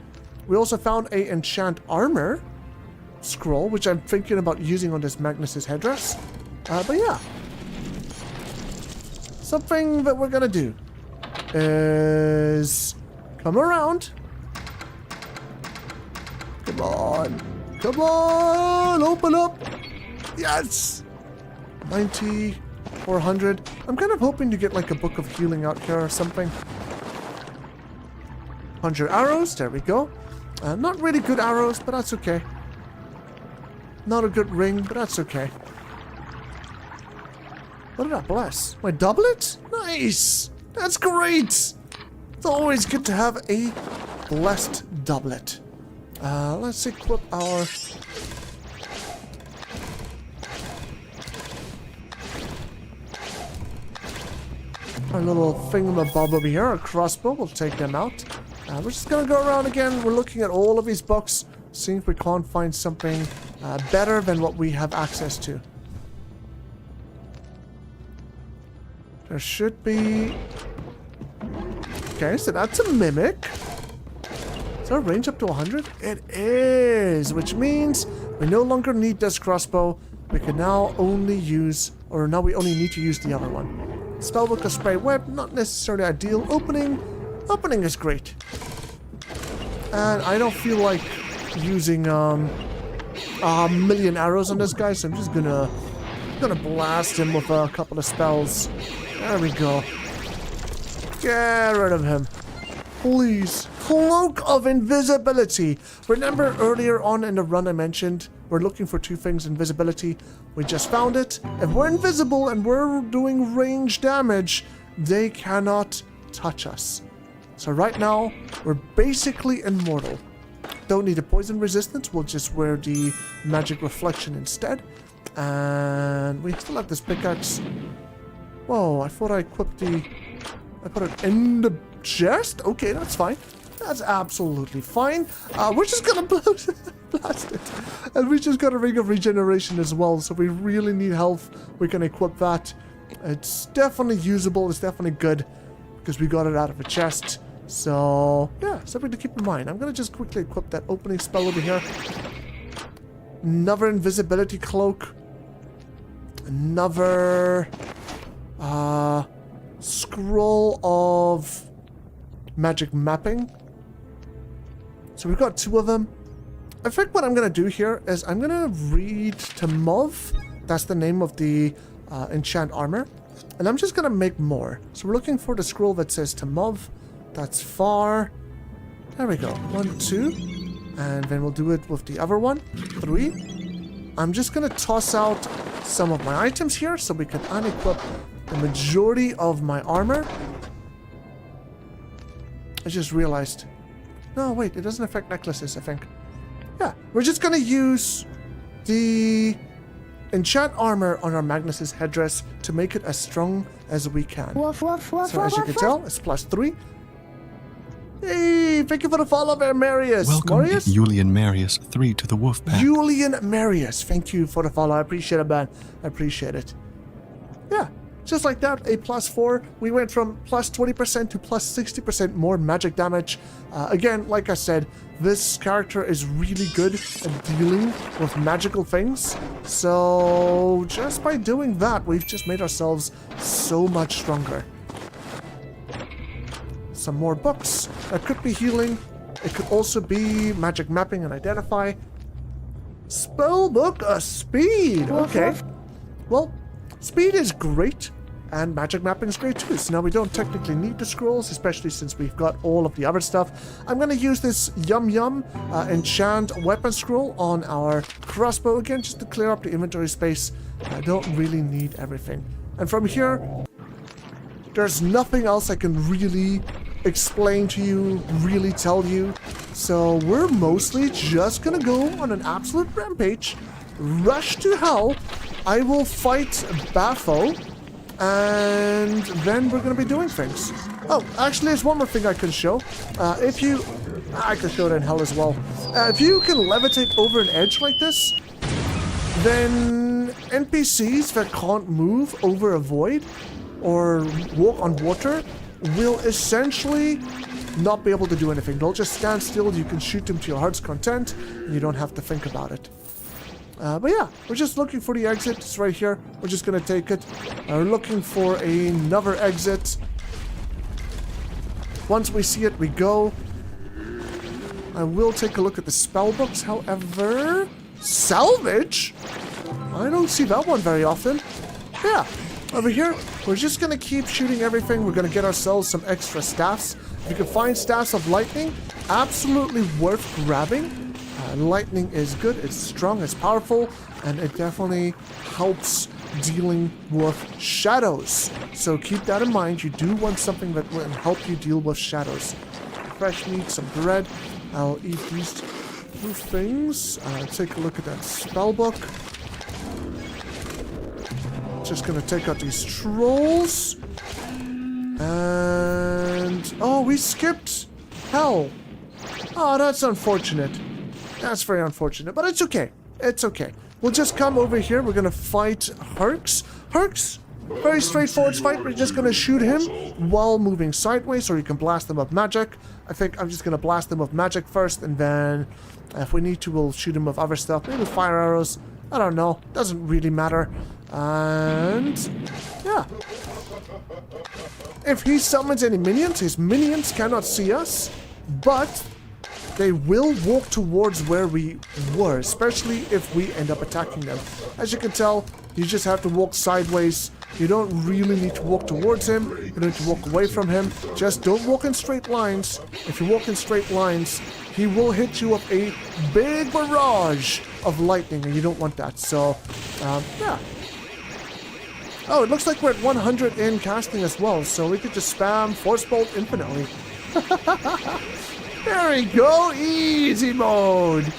We also found a enchant armor scroll, which I'm thinking about using on this Magnus's headdress. But yeah. Something that we're going to do is come around. Come on. Come on. Open up. Yes. 90, 400. I'm kind of hoping to get like a book of healing out here or something. 100 arrows. There we go. Not really good arrows, but that's okay. Not a good ring, but that's okay. What did I bless? My doublet? Nice. That's great. It's always good to have a blessed doublet. Let's equip our... our little thingamabob over here, our crossbow. We'll take them out. We're just gonna go around again. We're looking at all of these books, seeing if we can't find something better than what we have access to. There should be... Okay, so that's a mimic. Is our range up to 100? It is, which means we no longer need this crossbow. We can now only use, or now we only need to use the other one. Spellbook of spray web, not necessarily ideal. Opening is great. And I don't feel like using a million arrows on this guy, so I'm just gonna blast him with a couple of spells. There we go. Get rid of him. Please. Cloak of Invisibility. Remember earlier on in the run I mentioned we're looking for two things: invisibility. We just found it. If we're invisible and we're doing range damage, they cannot touch us. So right now, we're basically immortal. don't need a poison resistance. We'll just wear the magic reflection instead. And we still have this pickaxe. Whoa, I thought I equipped the... I put it in the chest? Okay, that's fine. That's absolutely fine. We're just gonna blast it. And we just got a ring of regeneration as well, so we really need health. We can equip that. It's definitely usable. It's definitely good because we got it out of a chest. So, yeah, something to keep in mind. I'm gonna just quickly equip that opening spell over here. Another invisibility cloak. Another scroll of magic mapping. So we've got 2 of them. I think what I'm going to do here is I'm going to read to Mauve. That's the name of the enchant armor. And I'm just going to make more. So we're looking for the scroll that says to Mauve. That's far. There we go. 1, 2. And then we'll do it with the other one. 3. I'm just going to toss out some of my items here so we can unequip the majority of my armor. I just realized. No, wait, it doesn't affect necklaces, I think. Yeah, we're just gonna use the enchant armor on our Magnus's headdress to make it as strong as we can. Woof, woof, woof, So as you woof, can woof. tell, it's +3. Hey, thank you for the follow there, Marius. Welcome, Marius? Julian Marius 3 to the wolf pack. Julian Marius, thank you for the follow. I appreciate it, man. I appreciate it. Yeah, just like that, a +4. We went from +20% to +60% more magic damage. Again, like I said, this character is really good at dealing with magical things. So just by doing that, we've just made ourselves so much stronger. Some more books. That could be healing. It could also be magic mapping and identify. Spellbook speed. Okay. Well, speed is great, and magic mapping is great too. So now we don't technically need the scrolls, especially since we've got all of the other stuff. I'm going to use this Yum Yum enchant weapon scroll on our crossbow again, just to clear up the inventory space. I don't really need everything. And from here, there's nothing else I can really explain to you, really tell you. So we're mostly just gonna go on an absolute rampage, rush to hell. I will fight Bapho, and then we're gonna be doing things. Oh, actually, there's one more thing I can show. I can show it in hell as well. If you can levitate over an edge like this, then NPCs that can't move over a void or walk on water will essentially not be able to do anything. They'll just stand still. You can shoot them to your heart's content, and you don't have to think about it. But yeah, we're just looking for the exit. It's right here. We're just gonna take it. We're looking for another exit. Once we see it, we go. I will take a look at the spell books, however. Salvage? I don't see that one very often. Yeah, over here, we're just gonna keep shooting everything. We're gonna get ourselves some extra staffs. If you can find staffs of lightning, absolutely worth grabbing. Lightning is good, it's strong, it's powerful, and it definitely helps dealing with shadows. So keep that in mind. You do want something that will help you deal with shadows. Fresh meat, some bread. I'll eat these 2 things. Take a look at that spell book. Just gonna take out these trolls. And... oh, we skipped hell. Oh, that's unfortunate. That's very unfortunate, but it's okay. It's okay. We'll just come over here. We're gonna fight Herx. Herx, very straightforward fight. We're just gonna shoot him while moving sideways, or you can blast him with magic. I think I'm just gonna blast him with magic first, and then if we need to, we'll shoot him with other stuff. Maybe fire arrows. I don't know. Doesn't really matter. And yeah. If he summons any minions, his minions cannot see us, but they will walk towards where we were, especially if we end up attacking them. As you can tell, you just have to walk sideways. You don't really need to walk towards him. You don't need to walk away from him. Just don't walk in straight lines. If you walk in straight lines, he will hit you with a big barrage of lightning, and you don't want that. So, yeah. Oh, it looks like we're at 100 in casting as well, so we could just spam Force Bolt infinitely. There we go. Easy mode.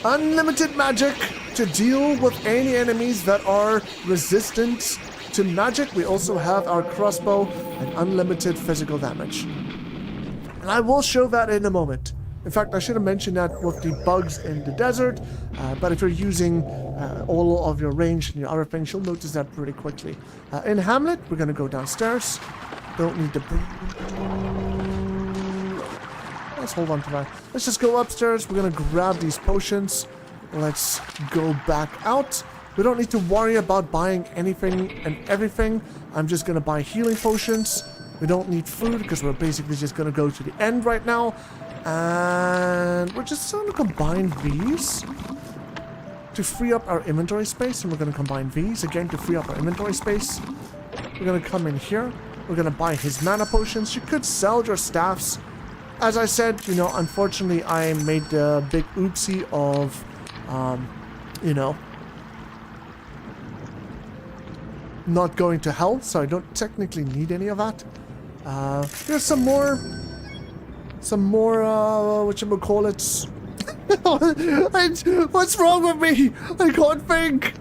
Unlimited magic to deal with any enemies that are resistant to magic. We also have our crossbow and unlimited physical damage. And I will show that in a moment. In fact, I should have mentioned that with the bugs in the desert, but if you're using all of your range and your other things, you'll notice that pretty quickly. In Hamlet, we're going to go downstairs. Don't need to... Let's hold on to that. Let's just go upstairs. We're going to grab these potions. Let's go back out. We don't need to worry about buying anything and everything. I'm just going to buy healing potions. We don't need food because we're basically just going to go to the end right now. And we're just going to combine these to free up our inventory space. And we're going to combine these again to free up our inventory space. We're going to come in here. We're going to buy his mana potions. You could sell your staffs. As I said, you know, unfortunately, I made the big oopsie of, you know, not going to hell. So I don't technically need any of that. Here's some more, whatchamacallits. What's wrong with me? I can't think.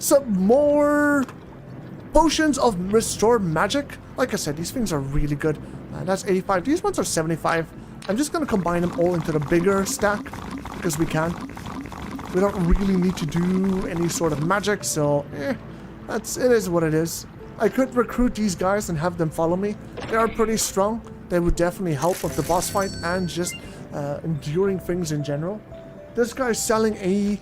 Some more potions of restore magic. Like I said, these things are really good. That's 85. These ones are 75. I'm just going to combine them all into the bigger stack because we can. We don't really need to do any sort of magic, so it is what it is. I could recruit these guys and have them follow me. They are pretty strong. They would definitely help with the boss fight and just enduring things in general. This guy's selling a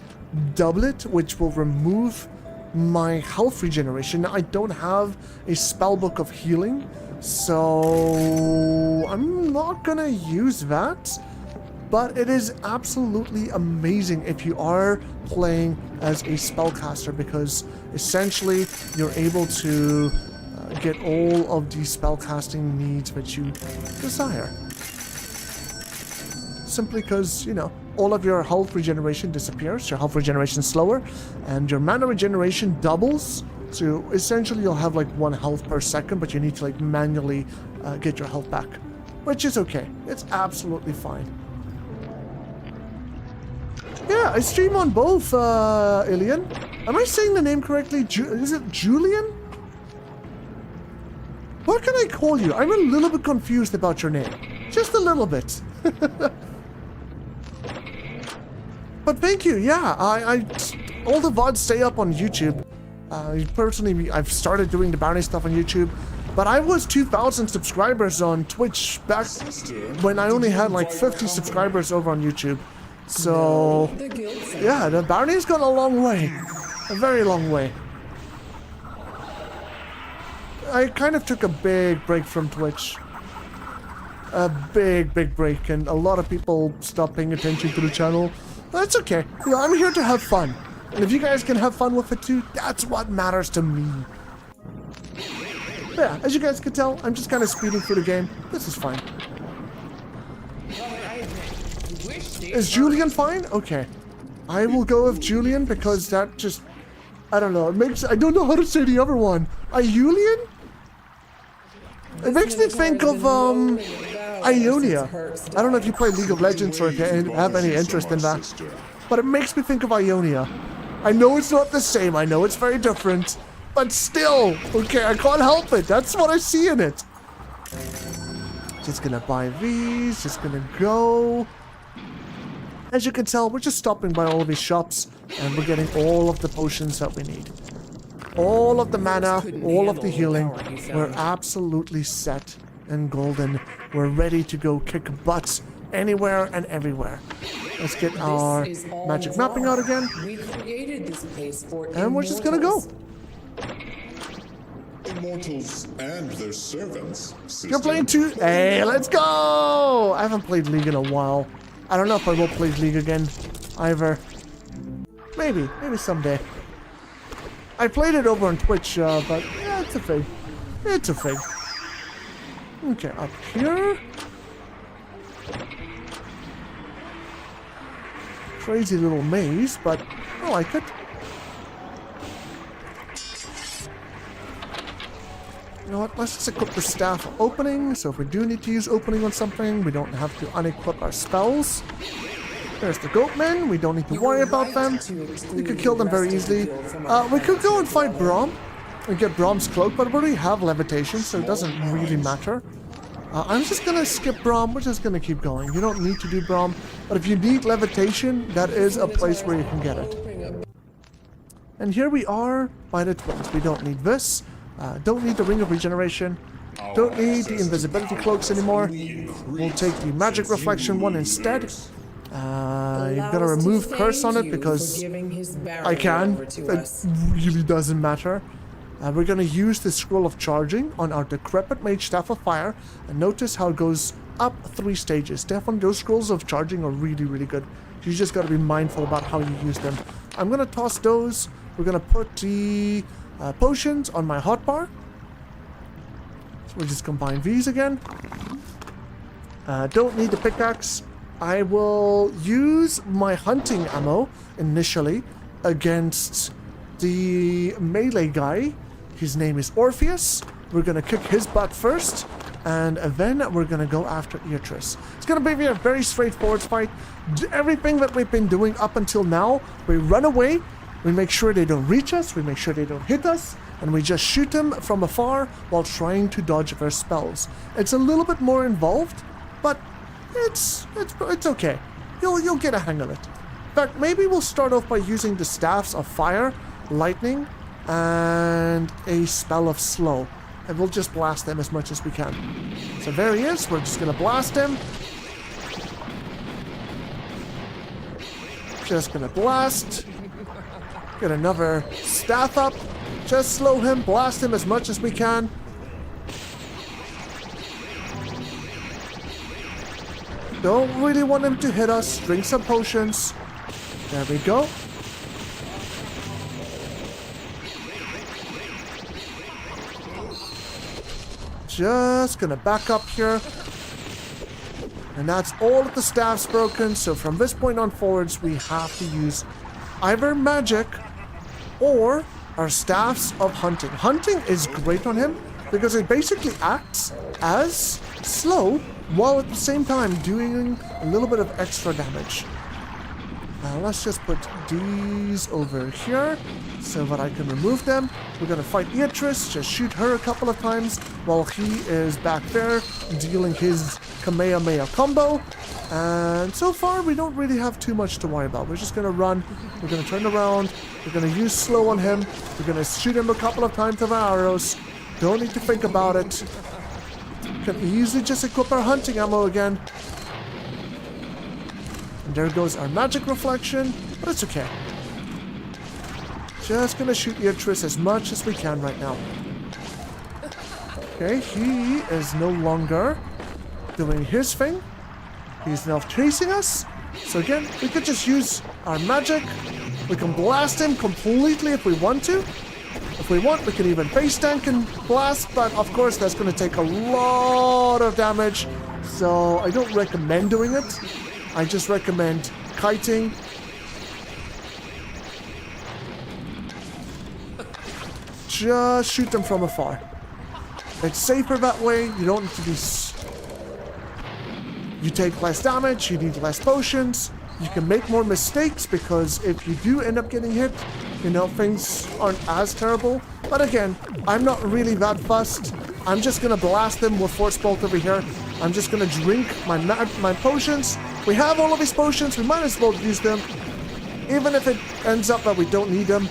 doublet, which will remove my health regeneration. Now, I don't have a spellbook of healing, so I'm not gonna use that. But it is absolutely amazing if you are playing as a spellcaster, because essentially you're able to get all of the spellcasting needs that you desire. Simply because, you know, all of your health regeneration disappears, your health regeneration is slower, and your mana regeneration doubles. So essentially you'll have like 1 health per second, but you need to like manually get your health back, which is okay. It's absolutely fine. Yeah, I stream on both, Ilian. Am I saying the name correctly? Is it Julian? What can I call you? I'm a little bit confused about your name. Just a little bit. But thank you, yeah. All the VODs stay up on YouTube. Personally, I've started doing the Barony stuff on YouTube. But I was 2,000 subscribers on Twitch back when I only had like 50 subscribers over on YouTube. So, yeah, the Barony's gone a long way. A very long way. I kind of took a big break from Twitch. A big break, and a lot of people stopped paying attention to the channel. That's okay. You know, I'm here to have fun. And if you guys can have fun with it too, that's what matters to me. Yeah, as you guys can tell, I'm just kind of speeding through the game. This is fine. Is Julian fine? Okay. I will go with Julian because that just... I don't know. It makes... I don't know how to say the other one. Iulian? It makes me think of, Ionia. I don't know if you play League of Legends or if you have any interest in that. But it makes me think of Ionia. I know it's not the same. I know it's very different. But still, okay, I can't help it. That's what I see in it. Just gonna buy these. Just gonna go... As you can tell, we're just stopping by all of these shops, and we're getting all of the potions that we need. All of the mana, all of the healing. We're absolutely set and golden. We're ready to go kick butts anywhere and everywhere. Let's get our magic mapping out again. And we're just gonna go. Immortals and their servants. You're playing too? Hey, let's go! I haven't played League in a while. I don't know if I will play League again, either. Maybe someday. I played it over on Twitch, but yeah, it's a thing. It's a thing. Okay, up here. Crazy little maze, but I like it. You know what? Let's just equip the staff opening. So if we do need to use opening on something, we don't have to unequip our spells. There's the goatmen. We don't need to worry about them. We could kill them very easily. We could go and fight Braum and get Braum's cloak, but we already have levitation, so it doesn't really matter. I'm just going to skip Braum. We're just going to keep going. You don't need to do Braum, but if you need levitation, that is a place where you can get it. And here we are by the twins. We don't need this. Don't need the Ring of Regeneration. Don't need the invisibility cloaks anymore. We'll take the magic reflection one instead. You've got to remove curse on it because I can. It really doesn't matter. We're going to use the scroll of charging on our decrepit mage staff of fire, and notice how it goes up 3 stages. Definitely those scrolls of charging are really good. You just got to be mindful about how you use them. I'm going to toss those. We're going to put the potions on my hotbar. So we'll just combine these again. Don't need the pickaxe. I will use my hunting ammo initially against the melee guy. His name is Orpheus. We're going to kick his butt first, and then we're going to go after Beatrice. It's going to be a very straightforward fight. Everything that we've been doing up until now, we run away, we make sure they don't reach us, we make sure they don't hit us, and we just shoot them from afar while trying to dodge their spells. It's a little bit more involved, but it's okay. You'll get a hang of it. In fact, maybe we'll start off by using the staffs of fire, lightning, and a spell of slow, and we'll just blast them as much as we can. So there he is. We're just gonna blast him. Just gonna blast. Get another staff up. Just slow him, blast him as much as we can. Don't really want him to hit us. Drink some potions. There we go. Just gonna back up here. And that's all of the staffs broken. So from this point on forwards, we have to use either magic or our staffs of hunting. Hunting is great on him because it basically acts as slow while at the same time doing a little bit of extra damage. Now let's just put these over here so that I can remove them. We're going to fight Beatrice, just shoot her a couple of times while he is back there dealing his Kamehameha combo. And so far we don't really have too much to worry about. We're just going to run, we're going to turn around, we're going to use slow on him, we're going to shoot him a couple of times with our arrows. Don't need to think about it. Can easily just equip our hunting ammo again. And there goes our magic reflection, but it's okay. Just gonna shoot Beatrice as much as we can right now. Okay, he is no longer doing his thing. He's now chasing us. So again, we could just use our magic. We can blast him completely if we want to. If we want, we can even face tank and blast, but of course that's going to take a lot of damage. So I don't recommend doing it. I just recommend kiting. Just shoot them from afar. It's safer that way. You don't need to be... You take less damage, you need less potions. You can make more mistakes because if you do end up getting hit, you know, things aren't as terrible. But again, I'm not really that fussed. I'm just going to blast them with Force Bolt over here. I'm just going to drink my potions. We have all of these potions. We might as well use them. Even if it ends up that we don't need them.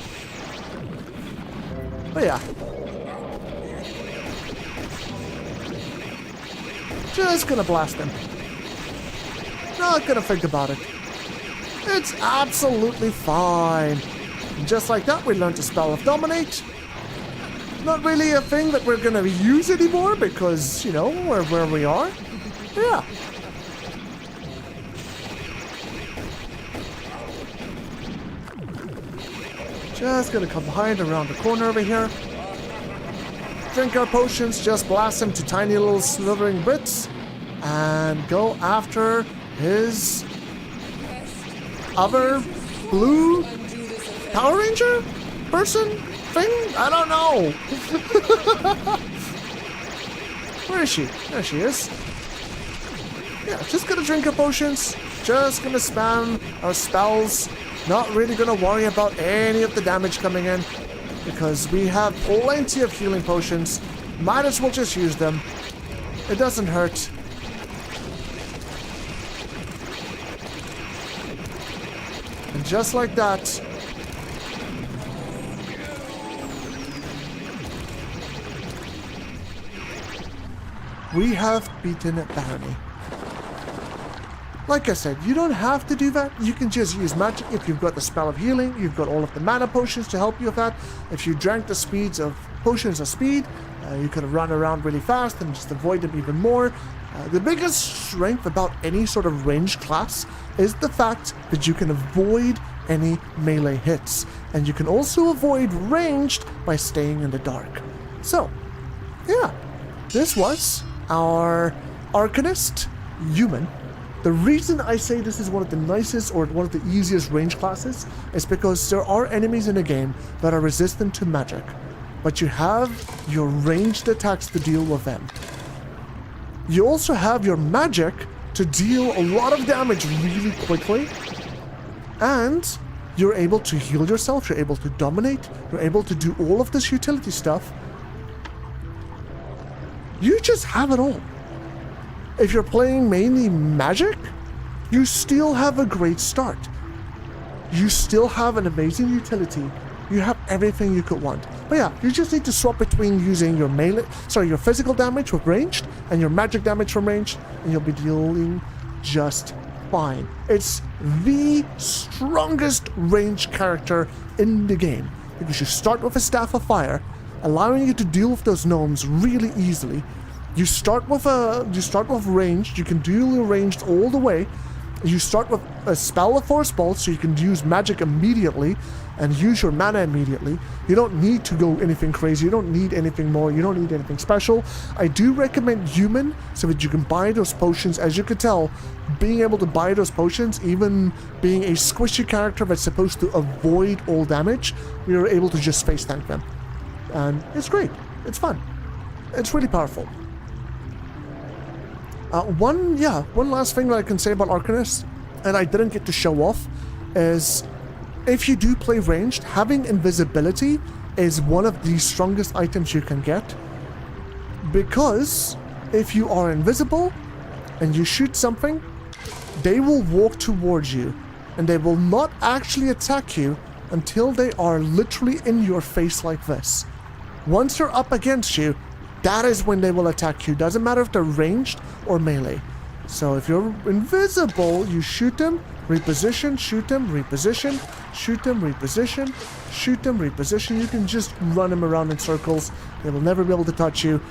But yeah. Just going to blast them. Not going to think about it. It's absolutely fine. And just like that, we learned the spell of Dominate. Not really a thing that we're going to use anymore because, you know, we're where we are. Yeah. Just going to come behind around the corner over here. Drink our potions, just blast him to tiny little slithering bits. And go after his other blue Power Ranger person thing? I don't know. Where is she? There she is. Yeah, just gonna drink our potions. Just gonna spam our spells. Not really gonna worry about any of the damage coming in, because we have plenty of healing potions. Might as well just use them. It doesn't hurt. And just like that, we have beaten Barony. Like I said, you don't have to do that. You can just use magic. If you've got the spell of healing, you've got all of the mana potions to help you with that. If you drank the speeds of potions of speed, you could run around really fast and just avoid them even more. The biggest strength about any sort of ranged class is the fact that you can avoid any melee hits. And you can also avoid ranged by staying in the dark. So, yeah, this was our Arcanist Human. The reason I say this is one of the nicest or one of the easiest range classes is because there are enemies in the game that are resistant to magic, but you have your ranged attacks to deal with them. You also have your magic to deal a lot of damage really quickly, and you're able to heal yourself, you're able to dominate, you're able to do all of this utility stuff. You just have it all. If you're playing mainly magic, you still have a great start. You still have an amazing utility. You have everything you could want. But yeah, you just need to swap between using your your physical damage with ranged and your magic damage from ranged, and you'll be dealing just fine. It's the strongest ranged character in the game because you start with a Staff of Fire, allowing you to deal with those gnomes really easily. You start with ranged. You can deal ranged all the way. You start with a spell of Force Bolt, so you can use magic immediately and use your mana immediately. You don't need to go anything crazy. You don't need anything more. You don't need anything special. I do recommend Human so that you can buy those potions. As you can tell, being able to buy those potions, even being a squishy character that's supposed to avoid all damage, we are able to just face tank them. And it's great. It's fun. It's really powerful. One last thing that I can say about Arcanist, and I didn't get to show off, is if you do play ranged, having invisibility is one of the strongest items you can get. Because if you are invisible and you shoot something, they will walk towards you and they will not actually attack you until they are literally in your face like this. Once they're up against you, that is when they will attack you. Doesn't matter if they're ranged or melee. So if you're invisible, you shoot them, reposition, shoot them, reposition, shoot them, reposition, shoot them, reposition. You can just run them around in circles. They will never be able to touch you.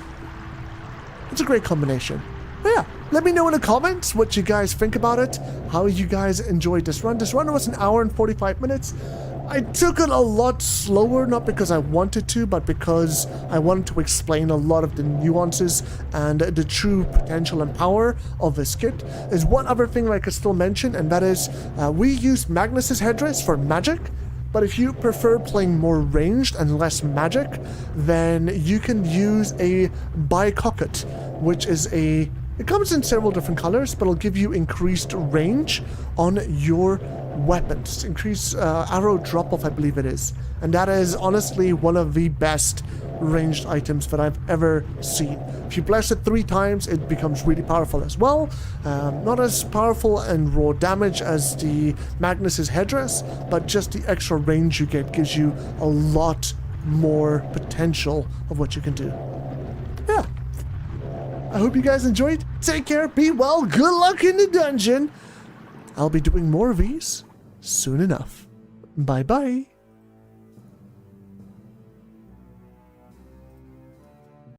It's a great combination. But yeah, let me know in the comments what you guys think about it, how you guys enjoyed this run. This run was an hour and 45 minutes. I took it a lot slower, not because I wanted to, but because I wanted to explain a lot of the nuances and the true potential and power of this kit. Is one other thing that I could still mention, and that is we use Magnus's headdress for magic, but if you prefer playing more ranged and less magic, then you can use a Bicocket, which is it comes in several different colors, but it'll give you increased range on your weapons. Increased arrow drop-off, I believe it is. And that is honestly one of the best ranged items that I've ever seen. If you bless it 3 times, it becomes really powerful as well. Not as powerful and raw damage as the Magnus's headdress, but just the extra range you get gives you a lot more potential of what you can do. Yeah. I hope you guys enjoyed. Take care, be well, good luck in the dungeon. I'll be doing more of these soon enough. Bye-bye.